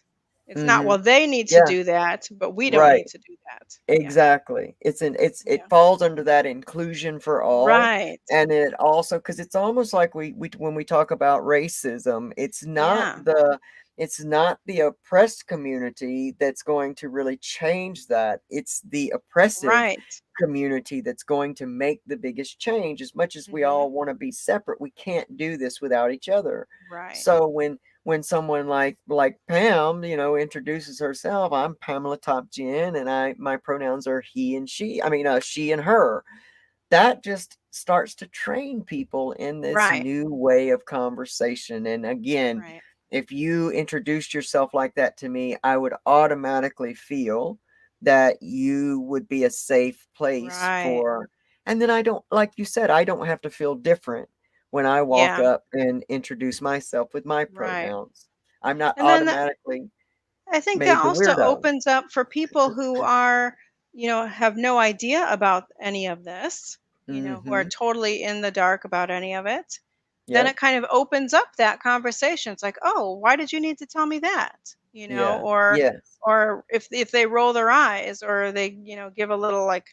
[SPEAKER 2] It's not,
[SPEAKER 1] Mm-hmm.
[SPEAKER 2] well, they need to
[SPEAKER 1] Yeah.
[SPEAKER 2] do that, but we don't
[SPEAKER 1] Right.
[SPEAKER 2] need to do that. Yeah.
[SPEAKER 1] Exactly. It
[SPEAKER 2] Yeah.
[SPEAKER 1] falls under that inclusion for all.
[SPEAKER 2] Right.
[SPEAKER 1] And it also, because it's almost like we when we talk about racism,
[SPEAKER 2] Yeah.
[SPEAKER 1] it's not the oppressed community that's going to really change that. It's the oppressive
[SPEAKER 2] Right.
[SPEAKER 1] community that's going to make the biggest change. As much as we
[SPEAKER 2] Hmm.
[SPEAKER 1] all want to be separate, we can't do this without each other.
[SPEAKER 2] Right.
[SPEAKER 1] So when someone like Pam, introduces herself, I'm Pamela Top Gin, and my pronouns are he and she. I mean, she and her. That just starts to train people in this
[SPEAKER 2] Right.
[SPEAKER 1] new way of conversation. And again,
[SPEAKER 2] Right.
[SPEAKER 1] if you introduced yourself like that to me, I would automatically feel that you would be a safe place
[SPEAKER 2] Right.
[SPEAKER 1] for. And then I don't, like you said, I don't have to feel different when I walk
[SPEAKER 2] Yeah.
[SPEAKER 1] up and introduce myself with my
[SPEAKER 2] Right.
[SPEAKER 1] pronouns. I'm not
[SPEAKER 2] And then
[SPEAKER 1] automatically
[SPEAKER 2] I think that
[SPEAKER 1] made the
[SPEAKER 2] also
[SPEAKER 1] weirdo.
[SPEAKER 2] opens up for people who have no idea about any of this, who are
[SPEAKER 1] Mm-hmm.
[SPEAKER 2] totally in the dark about any of it. Then
[SPEAKER 1] Yep.
[SPEAKER 2] it kind of opens up that conversation. It's like, oh, why did you need to tell me that?
[SPEAKER 1] Yeah.
[SPEAKER 2] Or
[SPEAKER 1] Yes.
[SPEAKER 2] if they roll their eyes, or they, give a little, like,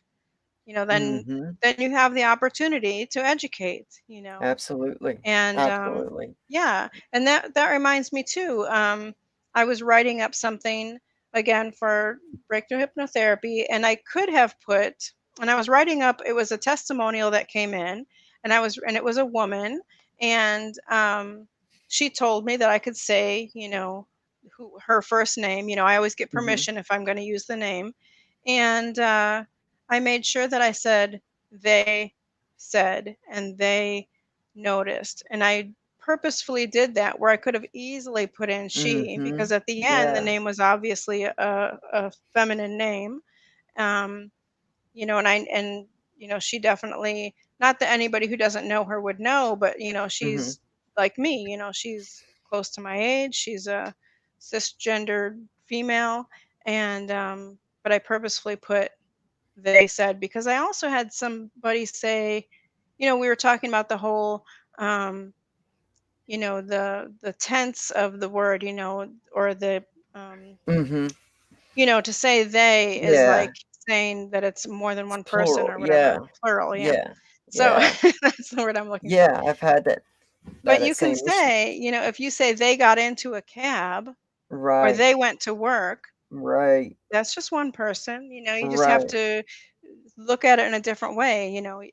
[SPEAKER 2] then
[SPEAKER 1] Mm-hmm.
[SPEAKER 2] you have the opportunity to educate,
[SPEAKER 1] Absolutely.
[SPEAKER 2] and
[SPEAKER 1] Absolutely.
[SPEAKER 2] yeah, and that reminds me too. I was writing up something again for breakthrough hypnotherapy, and I could have put, and I was writing up, it was a testimonial that came in, and it was a woman, and she told me that I could say, her first name. I always get
[SPEAKER 1] Mm-hmm.
[SPEAKER 2] permission if I'm going to use the name, and I made sure that I said they said, and they noticed. And I purposefully did that, where I could have easily put in she,
[SPEAKER 1] Mm-hmm.
[SPEAKER 2] because at the end the
[SPEAKER 1] Yeah.
[SPEAKER 2] name was obviously a feminine name. Um, she definitely, not that anybody who doesn't know her would know, but
[SPEAKER 1] Mm-hmm.
[SPEAKER 2] she's like me, she's close to my age. She's a cisgendered female, and but I purposefully put they said, because I also had somebody say, we were talking about the whole, um, the tense of the word, or the, um,
[SPEAKER 1] Mm-hmm.
[SPEAKER 2] to say they is
[SPEAKER 1] Yeah.
[SPEAKER 2] like saying that it's more than
[SPEAKER 1] It's
[SPEAKER 2] one person
[SPEAKER 1] plural.
[SPEAKER 2] or whatever,
[SPEAKER 1] Yeah.
[SPEAKER 2] plural, yeah.
[SPEAKER 1] Yeah.
[SPEAKER 2] So
[SPEAKER 1] Yeah.
[SPEAKER 2] that's the word I'm looking for.
[SPEAKER 1] Yeah. I've had that
[SPEAKER 2] But
[SPEAKER 1] that
[SPEAKER 2] you can
[SPEAKER 1] same issue.
[SPEAKER 2] say, if you say they got into a cab, or
[SPEAKER 1] Right.
[SPEAKER 2] they went to work,
[SPEAKER 1] Right.
[SPEAKER 2] that's just one person. You just have
[SPEAKER 1] Right.
[SPEAKER 2] to look at it in a different way.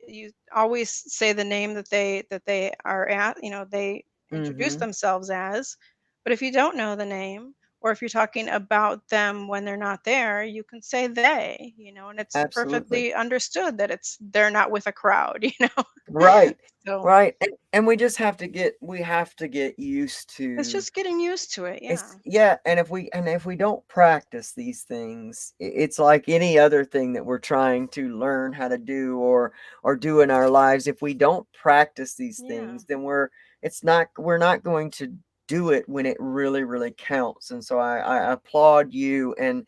[SPEAKER 2] You always say the name that they are at, they introduce
[SPEAKER 1] Mm-hmm.
[SPEAKER 2] themselves as. But if you don't know the name, or if you're talking about them when they're not there, you can say they, and it's
[SPEAKER 1] Absolutely.
[SPEAKER 2] perfectly understood that they're not with a crowd,
[SPEAKER 1] Right.
[SPEAKER 2] So
[SPEAKER 1] Right. And we have to get used
[SPEAKER 2] it's
[SPEAKER 1] to.
[SPEAKER 2] just getting used to it. Yeah.
[SPEAKER 1] It's yeah, and if we don't practice these things, it's like any other thing that we're trying to learn how to do or do in our lives. If we don't practice these
[SPEAKER 2] Yeah.
[SPEAKER 1] things, then we're not going to do it when it really, really counts. And so I applaud you and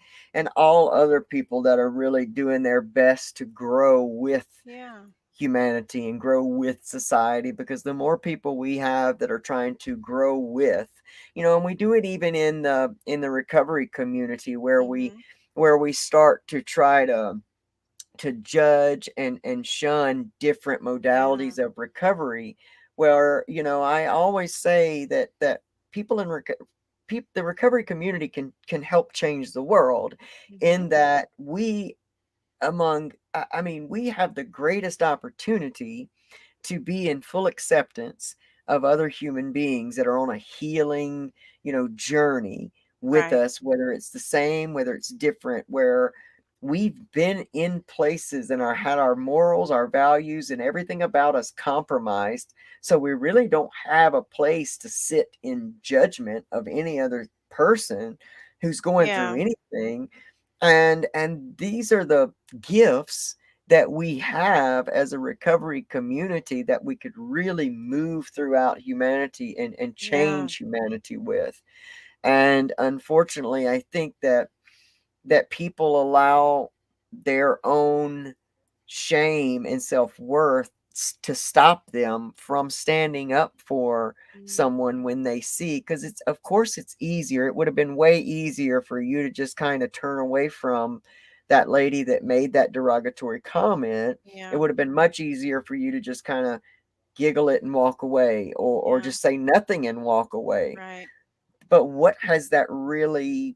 [SPEAKER 1] all other people that are really doing their best to grow with
[SPEAKER 2] Yeah.
[SPEAKER 1] humanity and grow with society, because the more people we have that are trying to grow with, and we do it even in the recovery community,
[SPEAKER 2] Hmm.
[SPEAKER 1] where we start to try to judge and shun different
[SPEAKER 2] Yeah.
[SPEAKER 1] modalities of recovery, where I always say that people the recovery community can help change the world,
[SPEAKER 2] Hmm.
[SPEAKER 1] in that I mean, we have the greatest opportunity to be in full acceptance of other human beings that are on a healing, journey with
[SPEAKER 2] Right.
[SPEAKER 1] us, whether it's the same, whether it's different, where we've been in places and had our morals, our values, and everything about us compromised. So we really don't have a place to sit in judgment of any other person who's going through
[SPEAKER 2] Yeah.
[SPEAKER 1] anything. And these are the gifts that we have as a recovery community that we could really move throughout humanity and
[SPEAKER 2] Yeah.
[SPEAKER 1] change humanity with. And unfortunately, I think that people allow their own shame and self-worth to stop them from standing up for
[SPEAKER 2] Mhm.
[SPEAKER 1] someone when they see, because it's, of course it's easier, it would have been way easier for you to just kind of turn away from that lady that made that derogatory comment. It
[SPEAKER 2] Yeah.
[SPEAKER 1] would have been much easier for you to just kind of giggle it and walk away, or
[SPEAKER 2] Yeah.
[SPEAKER 1] just say nothing and walk away.
[SPEAKER 2] Right.
[SPEAKER 1] But what has that really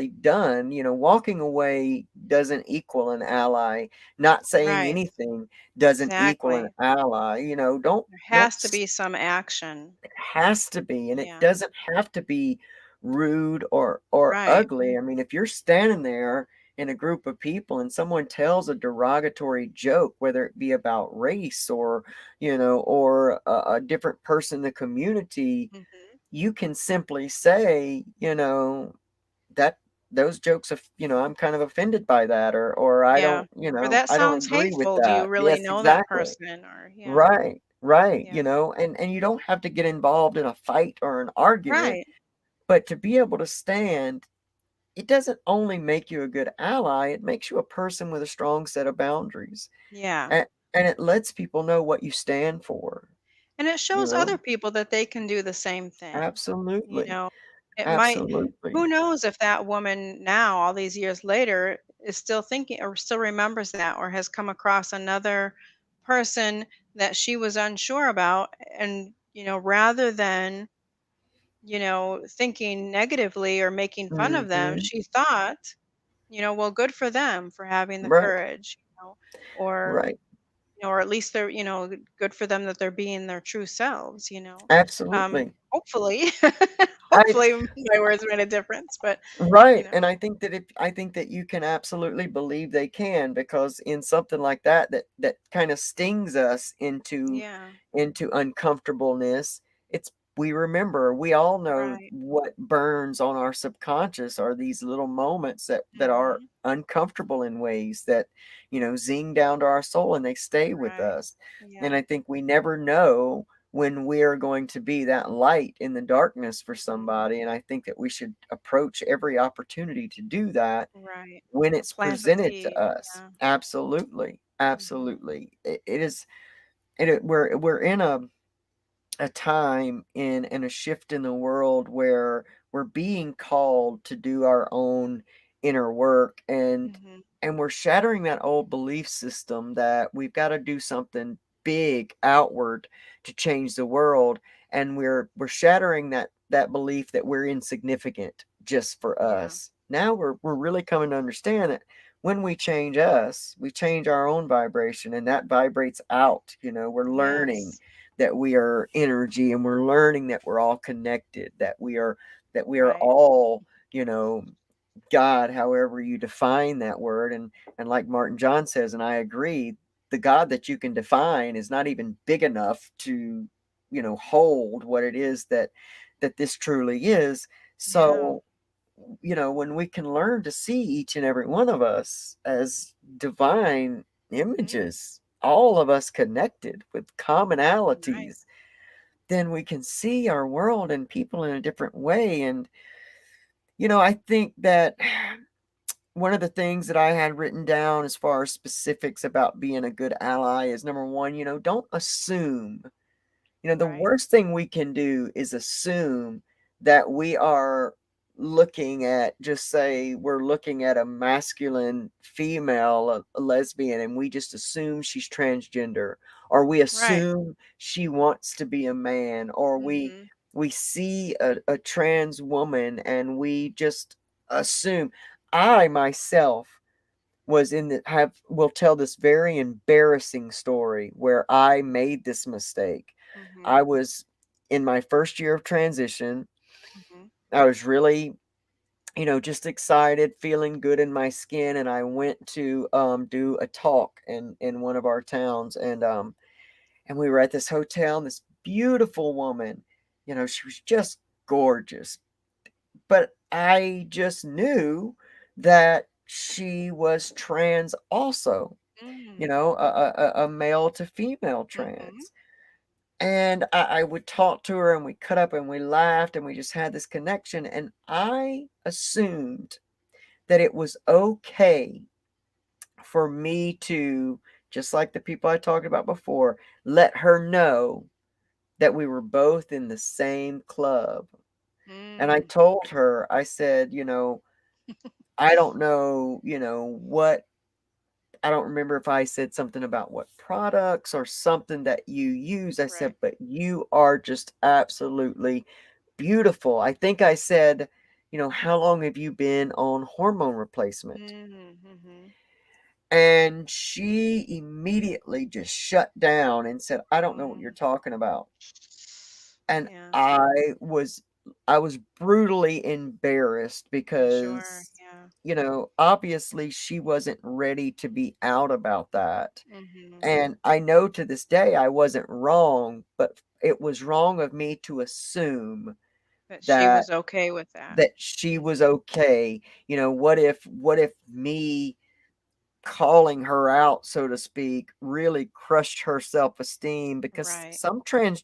[SPEAKER 1] done? Walking away doesn't equal an ally. Not saying
[SPEAKER 2] Right.
[SPEAKER 1] anything doesn't equal an
[SPEAKER 2] Exactly.
[SPEAKER 1] ally.
[SPEAKER 2] There
[SPEAKER 1] Don't
[SPEAKER 2] has to be some action.
[SPEAKER 1] It has to be, and it
[SPEAKER 2] Yeah.
[SPEAKER 1] doesn't have to be rude or
[SPEAKER 2] Right.
[SPEAKER 1] ugly. I mean, if you're standing there in a group of people and someone tells a derogatory joke, whether it be about race or a different person in the community,
[SPEAKER 2] Mhm.
[SPEAKER 1] you can simply say, that those jokes of, I'm kind of offended by that, or I
[SPEAKER 2] Yeah.
[SPEAKER 1] don't,
[SPEAKER 2] Or that
[SPEAKER 1] I don't
[SPEAKER 2] sounds
[SPEAKER 1] agree with
[SPEAKER 2] hateful. Do you
[SPEAKER 1] that.
[SPEAKER 2] really
[SPEAKER 1] Yes,
[SPEAKER 2] know that
[SPEAKER 1] exactly.
[SPEAKER 2] person? Or yeah.
[SPEAKER 1] Right, right.
[SPEAKER 2] Yeah.
[SPEAKER 1] And you don't have to get involved in a fight or an argument,
[SPEAKER 2] Right.
[SPEAKER 1] but to be able to stand, it doesn't only make you a good ally, it makes you a person with a strong set of boundaries.
[SPEAKER 2] Yeah.
[SPEAKER 1] And it lets people know what you stand for,
[SPEAKER 2] And it
[SPEAKER 1] you
[SPEAKER 2] shows
[SPEAKER 1] know?
[SPEAKER 2] other people that they can do the same thing. You
[SPEAKER 1] Absolutely.
[SPEAKER 2] know, it might,
[SPEAKER 1] Absolutely.
[SPEAKER 2] who knows if that woman now, all these years later, is still thinking or still remembers that or has come across another person that she was unsure about. And, rather than, thinking negatively or making fun of them,
[SPEAKER 1] Mhm.
[SPEAKER 2] she thought, well, good for them for having the
[SPEAKER 1] Right,
[SPEAKER 2] courage, or,
[SPEAKER 1] right.
[SPEAKER 2] or at least they're, good for them that they're being their true selves.
[SPEAKER 1] Absolutely.
[SPEAKER 2] Hopefully,
[SPEAKER 1] I
[SPEAKER 2] hopefully my words made a difference, but you
[SPEAKER 1] Right,
[SPEAKER 2] know,
[SPEAKER 1] and I think that you can absolutely believe they can, because in something like that kind of stings us
[SPEAKER 2] yeah,
[SPEAKER 1] into uncomfortableness, it's we remember, we all know
[SPEAKER 2] right.
[SPEAKER 1] what burns on our subconscious are these little moments that are
[SPEAKER 2] Hmm.
[SPEAKER 1] uncomfortable in ways that, zing down to our soul and they stay with
[SPEAKER 2] Right.
[SPEAKER 1] us. And
[SPEAKER 2] Yeah.
[SPEAKER 1] I think we never know when we're going to be that light in the darkness for
[SPEAKER 2] Hmm.
[SPEAKER 1] somebody. And I think that we should approach every opportunity to do that
[SPEAKER 2] Right.
[SPEAKER 1] when
[SPEAKER 2] Or
[SPEAKER 1] it's
[SPEAKER 2] plant a
[SPEAKER 1] presented to
[SPEAKER 2] seed.
[SPEAKER 1] us.
[SPEAKER 2] Yeah.
[SPEAKER 1] Absolutely.
[SPEAKER 2] Hmm.
[SPEAKER 1] Absolutely. It is, we're in a time and a shift in the world where we're being called to do our own inner work,
[SPEAKER 2] Hmm.
[SPEAKER 1] and we're shattering that old belief system that we've got to do something big outward to change the world, and we're shattering that belief that we're insignificant just for
[SPEAKER 2] Yeah.
[SPEAKER 1] us. Now we're really coming to understand that when we change us, we change our own vibration, and that vibrates out. We're learning
[SPEAKER 2] Yes.
[SPEAKER 1] that we are energy, and we're learning that we're all connected, that we are
[SPEAKER 2] Right.
[SPEAKER 1] all, God, however you define that word. And like Martin John says, and I agree, the God that you can define is not even big enough to, hold what it is that this truly is.
[SPEAKER 2] Yeah.
[SPEAKER 1] So, when we can learn to see each and every one of us as divine
[SPEAKER 2] Hmm.
[SPEAKER 1] images, all of us connected with
[SPEAKER 2] Right.
[SPEAKER 1] commonalities, then we can see our world and people in a different way. And, I think that one of the things that I had written down as far as specifics about being a good ally is number one, don't assume. The
[SPEAKER 2] Right.
[SPEAKER 1] worst thing we can do is assume that we are looking at, just say we're looking at a masculine female, a lesbian, and we just assume she's transgender, or we
[SPEAKER 2] Right.
[SPEAKER 1] assume she wants to be a man, or
[SPEAKER 2] Hmm.
[SPEAKER 1] we see a trans woman and we just assume. I myself was in the have will tell this very embarrassing story where I made this mistake.
[SPEAKER 2] Hmm.
[SPEAKER 1] I was in my first year of transition.
[SPEAKER 2] Hmm.
[SPEAKER 1] I was really, just excited, feeling good in my skin, and I went to do a talk in one of our towns, and we were at this hotel, and this beautiful woman, she was just gorgeous. But I just knew that she was trans also, you
[SPEAKER 2] Mm.
[SPEAKER 1] know, a male to female
[SPEAKER 2] Mhm.
[SPEAKER 1] trans. And I would talk to her and we cut up and we laughed and we just had this connection. And I assumed that it was okay for me to, just like the people I talked about before, let her know that we were both in the same club. And I
[SPEAKER 2] Mm.
[SPEAKER 1] told her, I said, I don't know, what, I don't remember if I said something about what products or something that you use. I said,
[SPEAKER 2] Right.
[SPEAKER 1] but you are just absolutely beautiful. I think I said, how long have you been on hormone replacement?
[SPEAKER 2] Mm. Mhm.
[SPEAKER 1] And she immediately just shut down and said, I don't know what you're
[SPEAKER 2] Mm.
[SPEAKER 1] talking about. And
[SPEAKER 2] Yeah.
[SPEAKER 1] I was brutally embarrassed
[SPEAKER 2] I'm sure.
[SPEAKER 1] because,
[SPEAKER 2] Yeah.
[SPEAKER 1] obviously she wasn't ready to be out about that.
[SPEAKER 2] Mhm.
[SPEAKER 1] And I know to this day I wasn't wrong, but it was wrong of me to assume
[SPEAKER 2] That she
[SPEAKER 1] that
[SPEAKER 2] was okay with that.
[SPEAKER 1] that she was
[SPEAKER 2] Mhm.
[SPEAKER 1] okay. What if me calling her out, so to speak, really crushed her self-esteem, because
[SPEAKER 2] Right.
[SPEAKER 1] some trans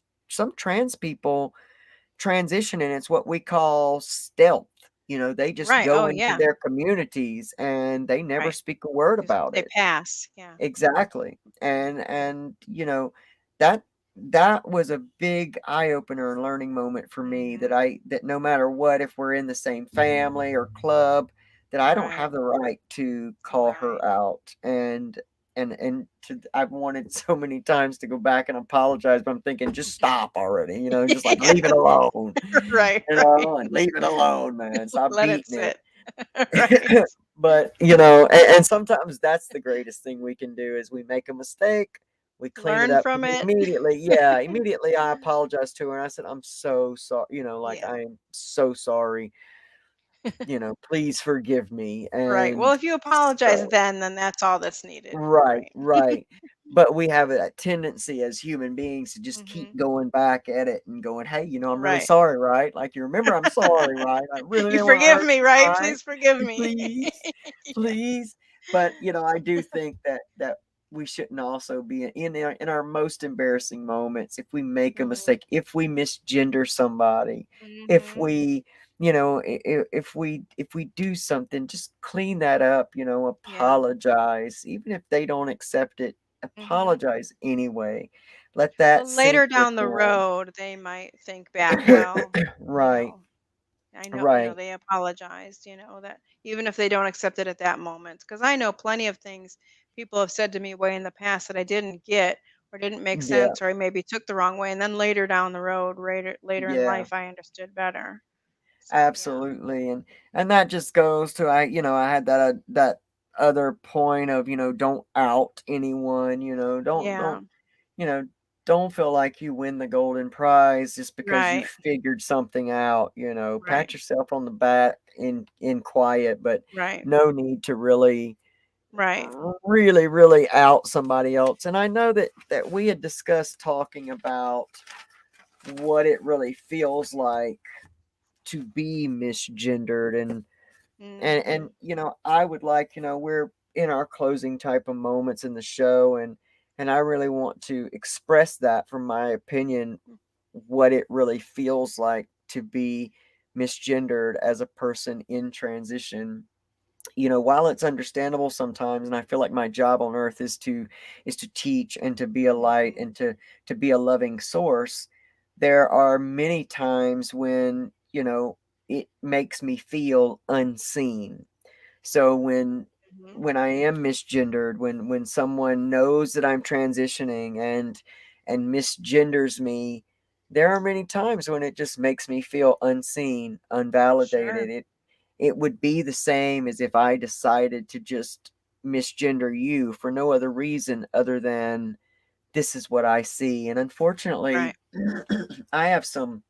[SPEAKER 1] people transition and it's what we call stealth. They just
[SPEAKER 2] Right. Oh,
[SPEAKER 1] go into
[SPEAKER 2] yeah.
[SPEAKER 1] their communities and they never
[SPEAKER 2] Right.
[SPEAKER 1] speak a word
[SPEAKER 2] Just
[SPEAKER 1] about
[SPEAKER 2] they
[SPEAKER 1] it.
[SPEAKER 2] pass. Yeah.
[SPEAKER 1] Exactly. And that that was a big eye opener and learning moment for me, that
[SPEAKER 2] Mhm.
[SPEAKER 1] no matter what, if we're in the same family or club, that I don't
[SPEAKER 2] Right.
[SPEAKER 1] have the right to call
[SPEAKER 2] Right.
[SPEAKER 1] her out. And I've wanted so many times to go back and apologize, but I'm thinking, just stop already, just like leave it
[SPEAKER 2] Yeah.
[SPEAKER 1] alone,
[SPEAKER 2] Right. Right.
[SPEAKER 1] and leave it alone, man. Stop
[SPEAKER 2] Let it
[SPEAKER 1] beating it.
[SPEAKER 2] sit. Right.
[SPEAKER 1] But and sometimes that's the greatest thing we can do, is we make a mistake, we clean it
[SPEAKER 2] Learn
[SPEAKER 1] up
[SPEAKER 2] from it.
[SPEAKER 1] immediately. Yeah, immediately I apologized to her and I said, I'm so sorry, like,
[SPEAKER 2] Yeah.
[SPEAKER 1] I am so sorry, please forgive me.
[SPEAKER 2] Right. Well,
[SPEAKER 1] And
[SPEAKER 2] if you apologize
[SPEAKER 1] so,
[SPEAKER 2] then that's all that's needed.
[SPEAKER 1] right,
[SPEAKER 2] Right.
[SPEAKER 1] right. But we have a tendency as human beings to just keep
[SPEAKER 2] Mhm.
[SPEAKER 1] going back at it and going, hey, I'm really
[SPEAKER 2] Right.
[SPEAKER 1] sorry, right? Like, you remember, I'm sorry, right? I really
[SPEAKER 2] You
[SPEAKER 1] didn't want to
[SPEAKER 2] forgive
[SPEAKER 1] hurt
[SPEAKER 2] me,
[SPEAKER 1] you,
[SPEAKER 2] right?
[SPEAKER 1] right?
[SPEAKER 2] Please forgive me.
[SPEAKER 1] Please,
[SPEAKER 2] Yeah.
[SPEAKER 1] please. But I do think that we shouldn't also be in our most embarrassing moments, if we make a
[SPEAKER 2] Mhm.
[SPEAKER 1] mistake, if we misgender somebody, if
[SPEAKER 2] Mhm.
[SPEAKER 1] we if we do something, just clean that up,
[SPEAKER 2] Yeah.
[SPEAKER 1] apologize, even if they don't accept it,
[SPEAKER 2] Mhm.
[SPEAKER 1] apologize anyway. Let that
[SPEAKER 2] Well, later
[SPEAKER 1] sink with
[SPEAKER 2] down the
[SPEAKER 1] them.
[SPEAKER 2] road, they might think back, well, you
[SPEAKER 1] Right,
[SPEAKER 2] know, I know,
[SPEAKER 1] right.
[SPEAKER 2] they apologized, that even if they don't accept it at that moment. Because I know plenty of things people have said to me way in the past that I didn't get or didn't make
[SPEAKER 1] Yeah,
[SPEAKER 2] sense or I maybe took the wrong way. And then later down the road, later in
[SPEAKER 1] yeah.
[SPEAKER 2] life, I understood better. So, yeah.
[SPEAKER 1] Absolutely, and that just goes to, I had that other point of, don't out anyone, don't
[SPEAKER 2] Yeah.
[SPEAKER 1] you know don't feel like you win the golden prize just because you
[SPEAKER 2] Right.
[SPEAKER 1] figured something out. Pat
[SPEAKER 2] Right.
[SPEAKER 1] yourself on the back in quiet, but
[SPEAKER 2] Right.
[SPEAKER 1] no need to really,
[SPEAKER 2] Right.
[SPEAKER 1] really, really out somebody else. And I know that we had discussed talking about what it really feels like to be misgendered. And
[SPEAKER 2] Mhm.
[SPEAKER 1] I would like, we're in our closing type of moments in the show, and I really want to express that, from my opinion, what it really feels like to be misgendered as a person in transition. While it's understandable sometimes, and I feel like my job on earth is to teach and to be a light
[SPEAKER 2] Mhm.
[SPEAKER 1] and to be a loving source, there are many times when, it makes me feel unseen. So
[SPEAKER 2] Mhm.
[SPEAKER 1] when I am misgendered, when someone knows that I'm transitioning and misgenders me, there are many times when it just makes me feel unseen,
[SPEAKER 2] Sure.
[SPEAKER 1] unvalidated. It would be the same as if I decided to just misgender you for no other reason other than this is what I see. And unfortunately,
[SPEAKER 2] Right.
[SPEAKER 1] I have some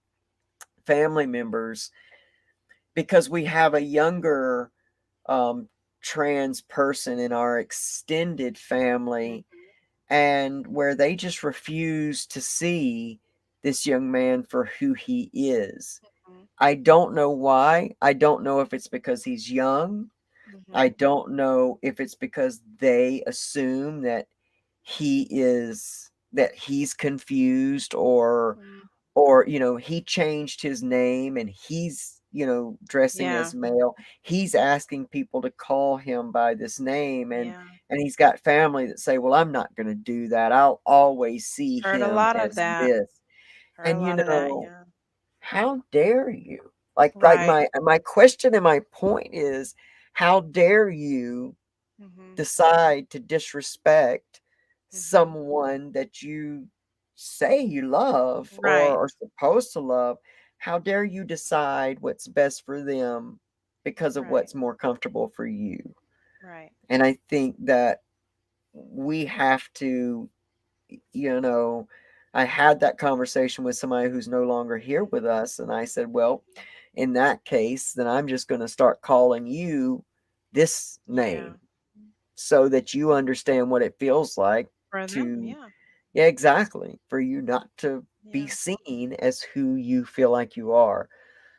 [SPEAKER 1] family members, because we have a younger um, trans person in our extended family,
[SPEAKER 2] Mhm.
[SPEAKER 1] and where they just refuse to see this young man for who he is.
[SPEAKER 2] Mhm.
[SPEAKER 1] I don't know why. I don't know if it's because he's young. I
[SPEAKER 2] Mhm.
[SPEAKER 1] don't know if it's because they assume that he's confused,
[SPEAKER 2] Mm.
[SPEAKER 1] or he changed his name and he's dressing
[SPEAKER 2] Yeah.
[SPEAKER 1] as male. He's asking people to call him by this name,
[SPEAKER 2] Yeah.
[SPEAKER 1] and he's got family that say, well, I'm not going to do that. I'll always see
[SPEAKER 2] Heard a
[SPEAKER 1] him
[SPEAKER 2] lot of
[SPEAKER 1] as
[SPEAKER 2] that.
[SPEAKER 1] this.
[SPEAKER 2] Heard a
[SPEAKER 1] And
[SPEAKER 2] lot of that. Yeah.
[SPEAKER 1] how dare you? Like
[SPEAKER 2] Right.
[SPEAKER 1] my question and my point is, how dare you
[SPEAKER 2] Mhm.
[SPEAKER 1] decide to disrespect
[SPEAKER 2] Mhm.
[SPEAKER 1] someone that you say you love, or
[SPEAKER 2] Right.
[SPEAKER 1] are supposed to love? How dare you decide what's best for them because of
[SPEAKER 2] Right.
[SPEAKER 1] what's more comfortable for you?
[SPEAKER 2] Right.
[SPEAKER 1] And I think that we have to, you know, I had that conversation with somebody who's no longer here with us, and I said, well, in that case, then I'm just going to start calling you this
[SPEAKER 2] Yeah.
[SPEAKER 1] name so that you understand what it feels like
[SPEAKER 2] For them.
[SPEAKER 1] to,
[SPEAKER 2] Yeah.
[SPEAKER 1] yeah, exactly, for you not to be
[SPEAKER 2] Yeah.
[SPEAKER 1] seen as who you feel like you are.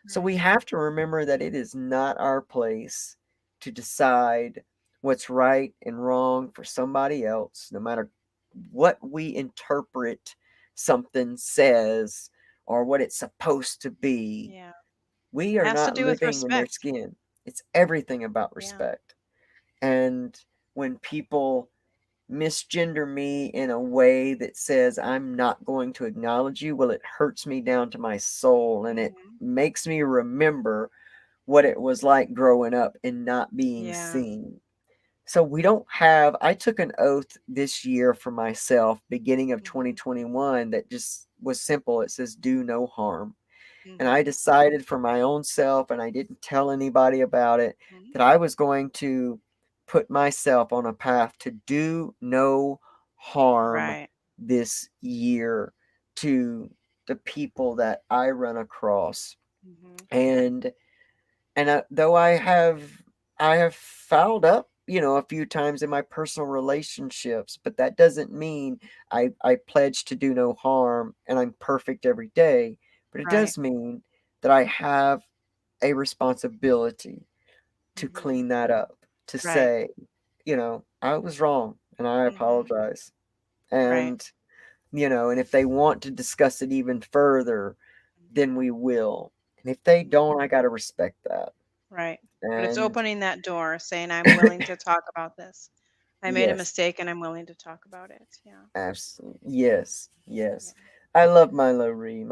[SPEAKER 1] So we
[SPEAKER 2] Right.
[SPEAKER 1] have to remember that it is not our place to decide what's right and wrong for somebody else, no matter what we interpret something says or what it's supposed to be.
[SPEAKER 2] Yeah.
[SPEAKER 1] We are
[SPEAKER 2] Has to
[SPEAKER 1] not
[SPEAKER 2] do with
[SPEAKER 1] living in their
[SPEAKER 2] respect.
[SPEAKER 1] skin. It's everything about
[SPEAKER 2] Yeah.
[SPEAKER 1] respect. And when people misgender me in a way that says I'm not going to acknowledge you, well, it hurts me down to my soul, and it
[SPEAKER 2] Mhm.
[SPEAKER 1] makes me remember what it was like growing up and not being
[SPEAKER 2] Yeah.
[SPEAKER 1] seen. So we don't have, I took an oath this year for myself, beginning of
[SPEAKER 2] Mhm.
[SPEAKER 1] 2021, that just was simple. It says, do no harm. And I
[SPEAKER 2] Mhm.
[SPEAKER 1] decided for my own self, and I didn't tell anybody about it,
[SPEAKER 2] Mhm.
[SPEAKER 1] that I was going to put myself on a path to do no harm
[SPEAKER 2] Right.
[SPEAKER 1] this year to the people that I run across.
[SPEAKER 2] Mhm.
[SPEAKER 1] And though I have fouled up, a few times in my personal relationships, but that doesn't mean I pledge to do no harm and I'm perfect every day. But it
[SPEAKER 2] Right.
[SPEAKER 1] does mean that I have a responsibility to
[SPEAKER 2] Mhm.
[SPEAKER 1] clean that up, to
[SPEAKER 2] Right.
[SPEAKER 1] say, I was wrong and I
[SPEAKER 2] Mhm.
[SPEAKER 1] apologize.
[SPEAKER 2] Right.
[SPEAKER 1] And and if they want to discuss it even further, then we will. And if they
[SPEAKER 2] Mhm.
[SPEAKER 1] don't, I got to respect that.
[SPEAKER 2] Right. But it's
[SPEAKER 1] And
[SPEAKER 2] opening that door, saying, I'm willing to talk about this. I made a
[SPEAKER 1] yes,
[SPEAKER 2] mistake and I'm willing to talk about it. Yeah.
[SPEAKER 1] absolutely. Yes,
[SPEAKER 2] Yeah.
[SPEAKER 1] yes. I love Milo Ree.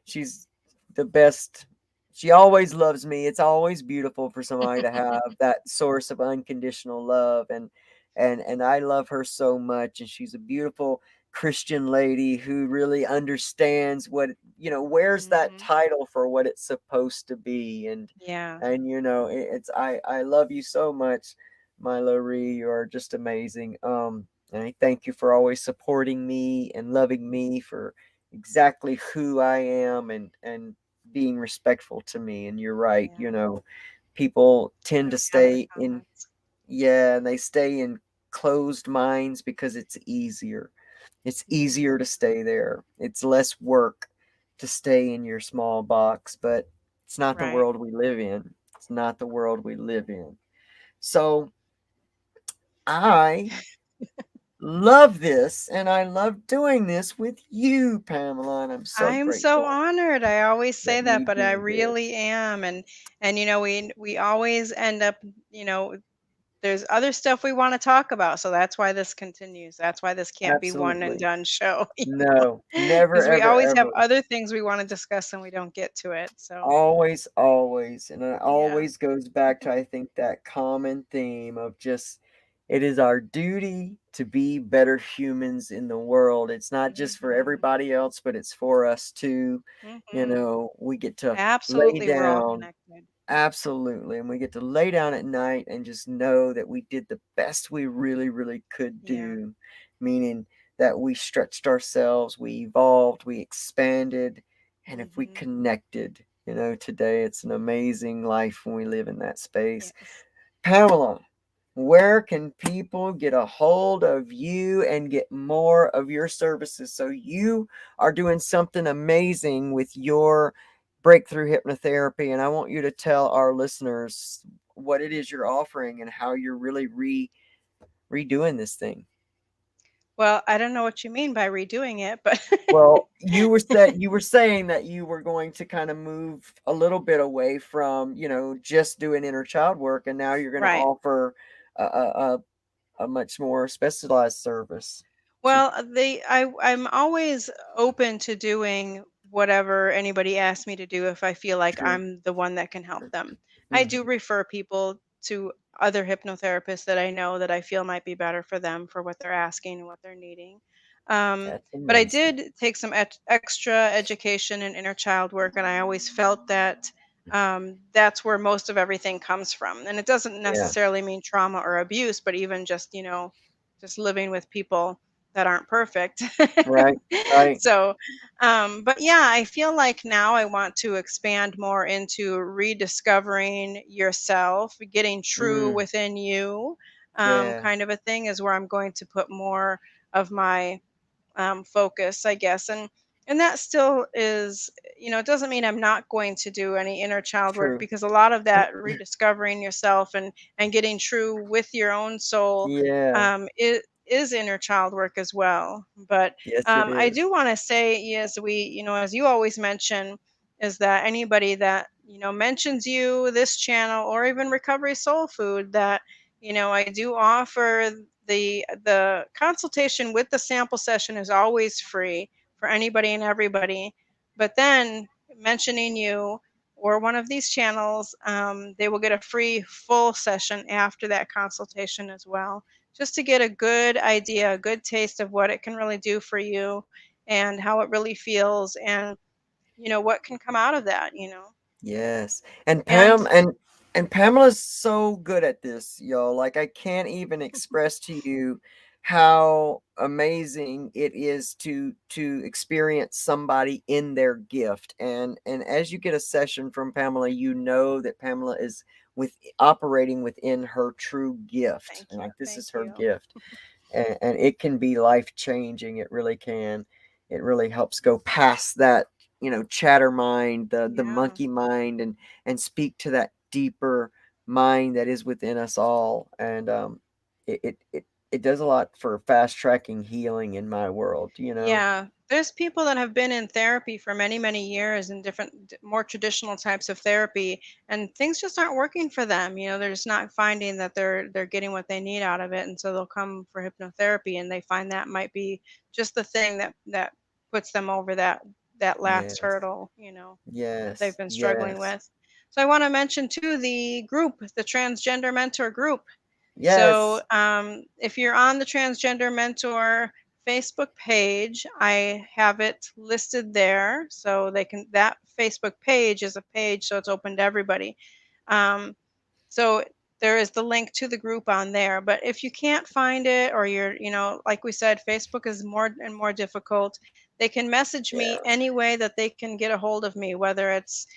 [SPEAKER 1] She's the best. She always loves me. It's always beautiful for somebody to have that source of unconditional love, and I love her so much, and she's a beautiful Christian lady who really understands wears that
[SPEAKER 2] Mhm.
[SPEAKER 1] title for what it's supposed to be. and
[SPEAKER 2] Yeah.
[SPEAKER 1] and it's I love you so much, Milo Ree. You are just amazing. And I thank you for always supporting me and loving me for exactly who I am, and being respectful to me. And you're right,
[SPEAKER 2] Yeah.
[SPEAKER 1] people tend to
[SPEAKER 2] Really got the
[SPEAKER 1] stay in,
[SPEAKER 2] comments.
[SPEAKER 1] yeah, and they stay in closed minds because it's easier. It's
[SPEAKER 2] Mhm.
[SPEAKER 1] easier to stay there. It's less work to stay in your small box, but it's not the
[SPEAKER 2] Right.
[SPEAKER 1] world we live in. It's not the world we live in. So I love this, and I love doing this with you, Pamela, and I'm so
[SPEAKER 2] I'm so
[SPEAKER 1] grateful
[SPEAKER 2] honored. I always
[SPEAKER 1] that
[SPEAKER 2] say that,
[SPEAKER 1] we
[SPEAKER 2] but I
[SPEAKER 1] do this.
[SPEAKER 2] really am. And we always end up, there's other stuff we want to talk about. So that's why this continues. That's why this can't be one and
[SPEAKER 1] Absolutely.
[SPEAKER 2] done show,
[SPEAKER 1] No, never,
[SPEAKER 2] because we
[SPEAKER 1] ever,
[SPEAKER 2] always have
[SPEAKER 1] ever.
[SPEAKER 2] other things we want to discuss and we don't get to it. So,
[SPEAKER 1] Always, always. And it
[SPEAKER 2] yeah.
[SPEAKER 1] always goes back to, I think, that common theme of just it is our duty to be better humans in the world. It's not just for
[SPEAKER 2] Mhm.
[SPEAKER 1] everybody else, but it's for us too.
[SPEAKER 2] Mhm.
[SPEAKER 1] We get to lay
[SPEAKER 2] Absolutely, we're all
[SPEAKER 1] down.
[SPEAKER 2] connected.
[SPEAKER 1] Absolutely. And we get to lay down at night and just know that we did the best we really, really could
[SPEAKER 2] Yeah.
[SPEAKER 1] do, meaning that we stretched ourselves, we evolved, we expanded, and if we
[SPEAKER 2] Mhm.
[SPEAKER 1] connected, today it's an amazing life when we live in that space.
[SPEAKER 2] Yes.
[SPEAKER 1] Pamela, where can people get a hold of you and get more of your services? So you are doing something amazing with your breakthrough hypnotherapy, and I want you to tell our listeners what it is you're offering and how you're really redoing this thing.
[SPEAKER 2] Well, I don't know what you mean by redoing it, but
[SPEAKER 1] Well, you were saying that you were going to kind of move a little bit away from, just doing inner child work, and now you're going to
[SPEAKER 2] right.
[SPEAKER 1] offer a, a, a much more specialized service to
[SPEAKER 2] Well, I'm always open to doing whatever anybody asks me to do if I feel like
[SPEAKER 1] sure.
[SPEAKER 2] I'm the one that can help
[SPEAKER 1] Sure.
[SPEAKER 2] them. I do
[SPEAKER 1] Mhm.
[SPEAKER 2] refer people to other hypnotherapists that I know that I feel might be better for them for what they're asking and what they're needing. Um,
[SPEAKER 1] That's
[SPEAKER 2] but I
[SPEAKER 1] amazing.
[SPEAKER 2] did take some extra education in inner child work, and I always felt that that's where most of everything comes from. And it doesn't
[SPEAKER 1] Yeah.
[SPEAKER 2] necessarily mean trauma or abuse, but even just, just living with people that aren't perfect.
[SPEAKER 1] Right. Right.
[SPEAKER 2] So, but yeah, I feel like now I want to expand more into rediscovering yourself, getting true
[SPEAKER 1] Mm,
[SPEAKER 2] within you,
[SPEAKER 1] yeah.
[SPEAKER 2] kind of a thing is where I'm going to put more of my focus, I guess. And that still is, it doesn't mean I'm not going to do any inner child work,
[SPEAKER 1] True.
[SPEAKER 2] because a lot of that rediscovering yourself and getting true with your own soul,
[SPEAKER 1] Yeah.
[SPEAKER 2] it is inner child work as well. But
[SPEAKER 1] Yes, it
[SPEAKER 2] I
[SPEAKER 1] is.
[SPEAKER 2] do want to say, yes, as you always mention, is that anybody that mentions you, this channel, or even Recovery Soul Food, that I do offer the consultation with the sample session is always free for anybody and everybody. But then mentioning you or one of these channels, they will get a free full session after that consultation as well, just to get a good idea, a good taste of what it can really do for you and how it really feels, and what can come out of that.
[SPEAKER 1] Yes. And
[SPEAKER 2] And
[SPEAKER 1] Pamela's so good at this, y'all. Like, I can't even express to you how amazing it is to experience somebody in their gift. And as you get a session from Pamela, you know that Pamela is with operating within her true gift.
[SPEAKER 2] thank
[SPEAKER 1] And
[SPEAKER 2] you,
[SPEAKER 1] like, this
[SPEAKER 2] thank
[SPEAKER 1] is her
[SPEAKER 2] you.
[SPEAKER 1] gift. And it can be life changing. It really can. It really helps go past that, chatter mind, the
[SPEAKER 2] Yeah.
[SPEAKER 1] monkey mind, and speak to that deeper mind that is within us all. And it does a lot for fast tracking healing in my world.
[SPEAKER 2] Yeah, there's people that have been in therapy for many, many years in different, more traditional types of therapy, and things just aren't working for them. They're just not finding that they're getting what they need out of it, and so they'll come for hypnotherapy, and they find that might be just the thing that puts them over that last
[SPEAKER 1] Yes.
[SPEAKER 2] hurdle, that they've
[SPEAKER 1] Yes.
[SPEAKER 2] been struggling
[SPEAKER 1] Yes.
[SPEAKER 2] with. So I want to mention too the group, the Transgender Mentor group. So,
[SPEAKER 1] Yes.
[SPEAKER 2] if you're on the Transgender Mentor Facebook page, I have it listed there. So that Facebook page is a page, so it's open to everybody. Um, so there is the link to the group on there. But if you can't find it, or like we said, Facebook is more and more difficult, they can message me
[SPEAKER 1] Yeah.
[SPEAKER 2] any way that they can get a hold of me, whether it's,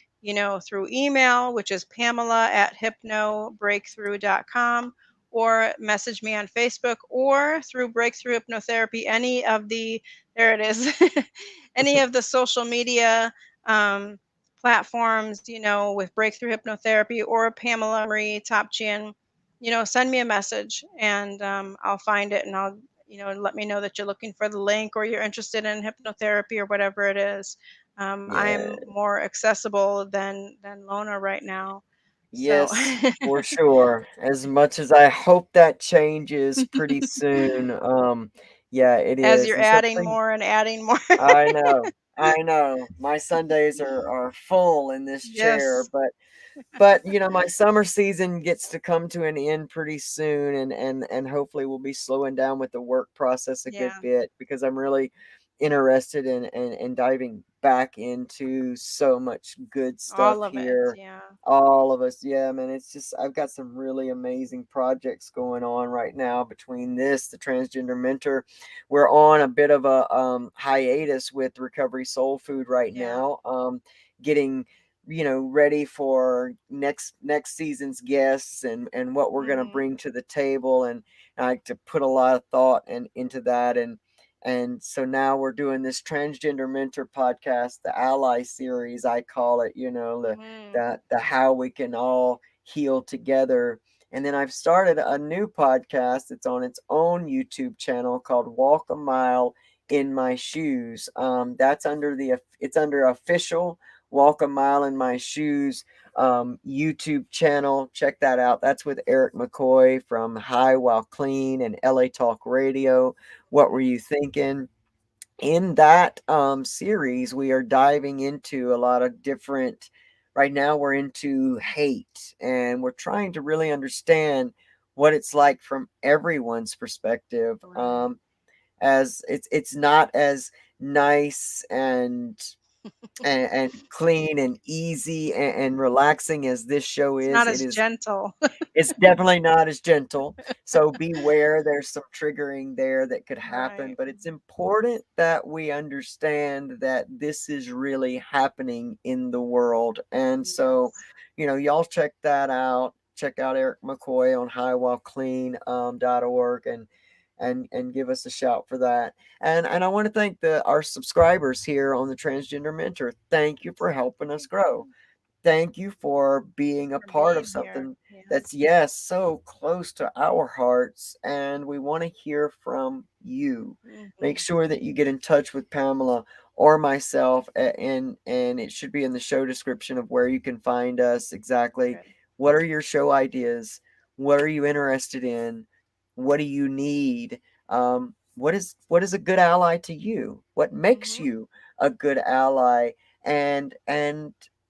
[SPEAKER 2] through email, which is Pamela@hypnobreakthrough.com, or message me on Facebook, or through Breakthrough Hypnotherapy, any of the, there it is, any of the social media um, platforms, with Breakthrough Hypnotherapy or Pamela Marie Topchian, send me a message, and I'll find it, and I'll, let me know that you're looking for the link, or you're interested in hypnotherapy or whatever it is.
[SPEAKER 1] Yeah.
[SPEAKER 2] I'm more accessible than Lona right now. So,
[SPEAKER 1] Yes, for sure. As much as I hope that changes pretty soon, yeah, it
[SPEAKER 2] as
[SPEAKER 1] is.
[SPEAKER 2] you're
[SPEAKER 1] And so
[SPEAKER 2] adding
[SPEAKER 1] please,
[SPEAKER 2] more and adding more.
[SPEAKER 1] I know, I know. My Sundays are full in this chair,
[SPEAKER 2] Yes.
[SPEAKER 1] but my summer season gets to come to an end pretty soon, and hopefully we'll be slowing down with the work process a good
[SPEAKER 2] Yeah.
[SPEAKER 1] bit, because I'm really interested in diving back into so much good stuff
[SPEAKER 2] All of it.
[SPEAKER 1] here.
[SPEAKER 2] Yeah.
[SPEAKER 1] All of us, yeah, man. It's just, I've got some really amazing projects going on right now between this, the Transgender Mentor. We're on a bit of a hiatus with Recovery Soul Food right
[SPEAKER 2] Yeah.
[SPEAKER 1] now, getting ready for next season's guests, and what we're going to
[SPEAKER 2] Mhm.
[SPEAKER 1] bring to the table. And I like to put a lot of thought into that. And so now we're doing this Transgender Mentor podcast, the Ally series, I call it,
[SPEAKER 2] Mm.
[SPEAKER 1] the how we can all heal together. And then I've started a new podcast. It's on its own YouTube channel called Walk a Mile in My Shoes. That's under it's under official Walk a Mile in My Shoes YouTube channel. Check that out. That's with Eric McCoy from High While Clean and LA Talk Radio. What were you thinking? In that series, we are diving into a lot of different. Right now, we're into hate, and we're trying to really understand what it's like from everyone's perspective.
[SPEAKER 2] Right.
[SPEAKER 1] As it's not as nice and clean and easy and relaxing as this show
[SPEAKER 2] It's not
[SPEAKER 1] is. It
[SPEAKER 2] as
[SPEAKER 1] is
[SPEAKER 2] gentle.
[SPEAKER 1] it's definitely not as gentle. So beware, there's some triggering there that could happen,
[SPEAKER 2] Right.
[SPEAKER 1] but it's important that we understand that this is really happening in the world. And so,
[SPEAKER 2] Yes.
[SPEAKER 1] y'all check that out. Check out Eric McCoy on highwallclean.org and give us a shout for that. And I want to thank our subscribers here on the Transgender Mentor. Thank you for helping us
[SPEAKER 2] Thank
[SPEAKER 1] grow.
[SPEAKER 2] you
[SPEAKER 1] Thank you for being a
[SPEAKER 2] for
[SPEAKER 1] part of
[SPEAKER 2] being here.
[SPEAKER 1] something that's,
[SPEAKER 2] Yes.
[SPEAKER 1] yes, so close to our hearts, and we want to hear from you. Make
[SPEAKER 2] Hmm.
[SPEAKER 1] sure that you get in touch with Pamela or myself, and it should be in the show description of where you can find us exactly.
[SPEAKER 2] Good.
[SPEAKER 1] What are your show ideas? What are you interested in? What do you need? What is a good ally to you? What makes
[SPEAKER 2] Hmm.
[SPEAKER 1] you a good ally? And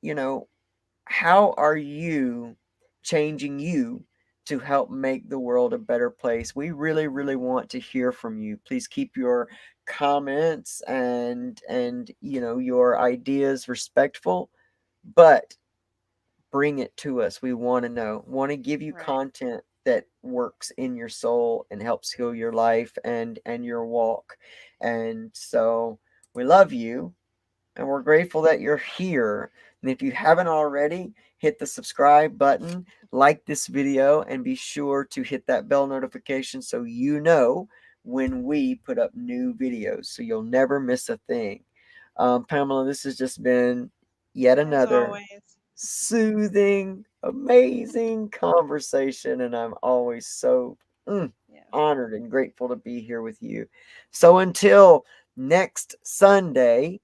[SPEAKER 1] you know how are you changing you to help make the world a better place? We really, really want to hear from you. Please keep your comments and your ideas respectful, but bring it to us. We want to know. Want to give you
[SPEAKER 2] Right.
[SPEAKER 1] content that works in your soul and helps heal your life and your walk. And so we love you and we're grateful that you're here. And if you haven't already, hit the subscribe button, like this video, and be sure to hit that bell notification so you know when we put up new videos so you'll never miss a thing. Pamela, this has just been yet
[SPEAKER 2] As
[SPEAKER 1] another
[SPEAKER 2] always.
[SPEAKER 1] soothing, amazing conversation, and I'm always so
[SPEAKER 2] Yes.
[SPEAKER 1] honored and grateful to be here with you. So until next Sunday,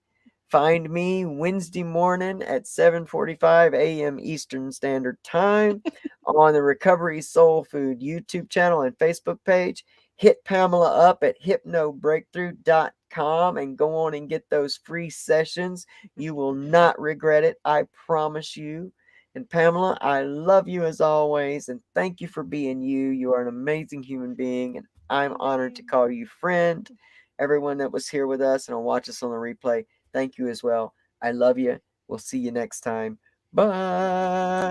[SPEAKER 1] find me Wednesday morning at 7:45 a.m. Eastern Standard Time on the Recovery Soul Food YouTube channel and Facebook page. Hit Pamela up at hypnobreakthrough.com and go on and get those free sessions. You will not regret it, I promise you. And Pamela, I love you as always, and thank you for being you. You are an amazing human being, and I'm
[SPEAKER 2] Thank
[SPEAKER 1] honored to
[SPEAKER 2] you.
[SPEAKER 1] call you friend. Everyone that was here with us and will watch us on the replay, thank you as well. I love you. We'll see you next time. Bye.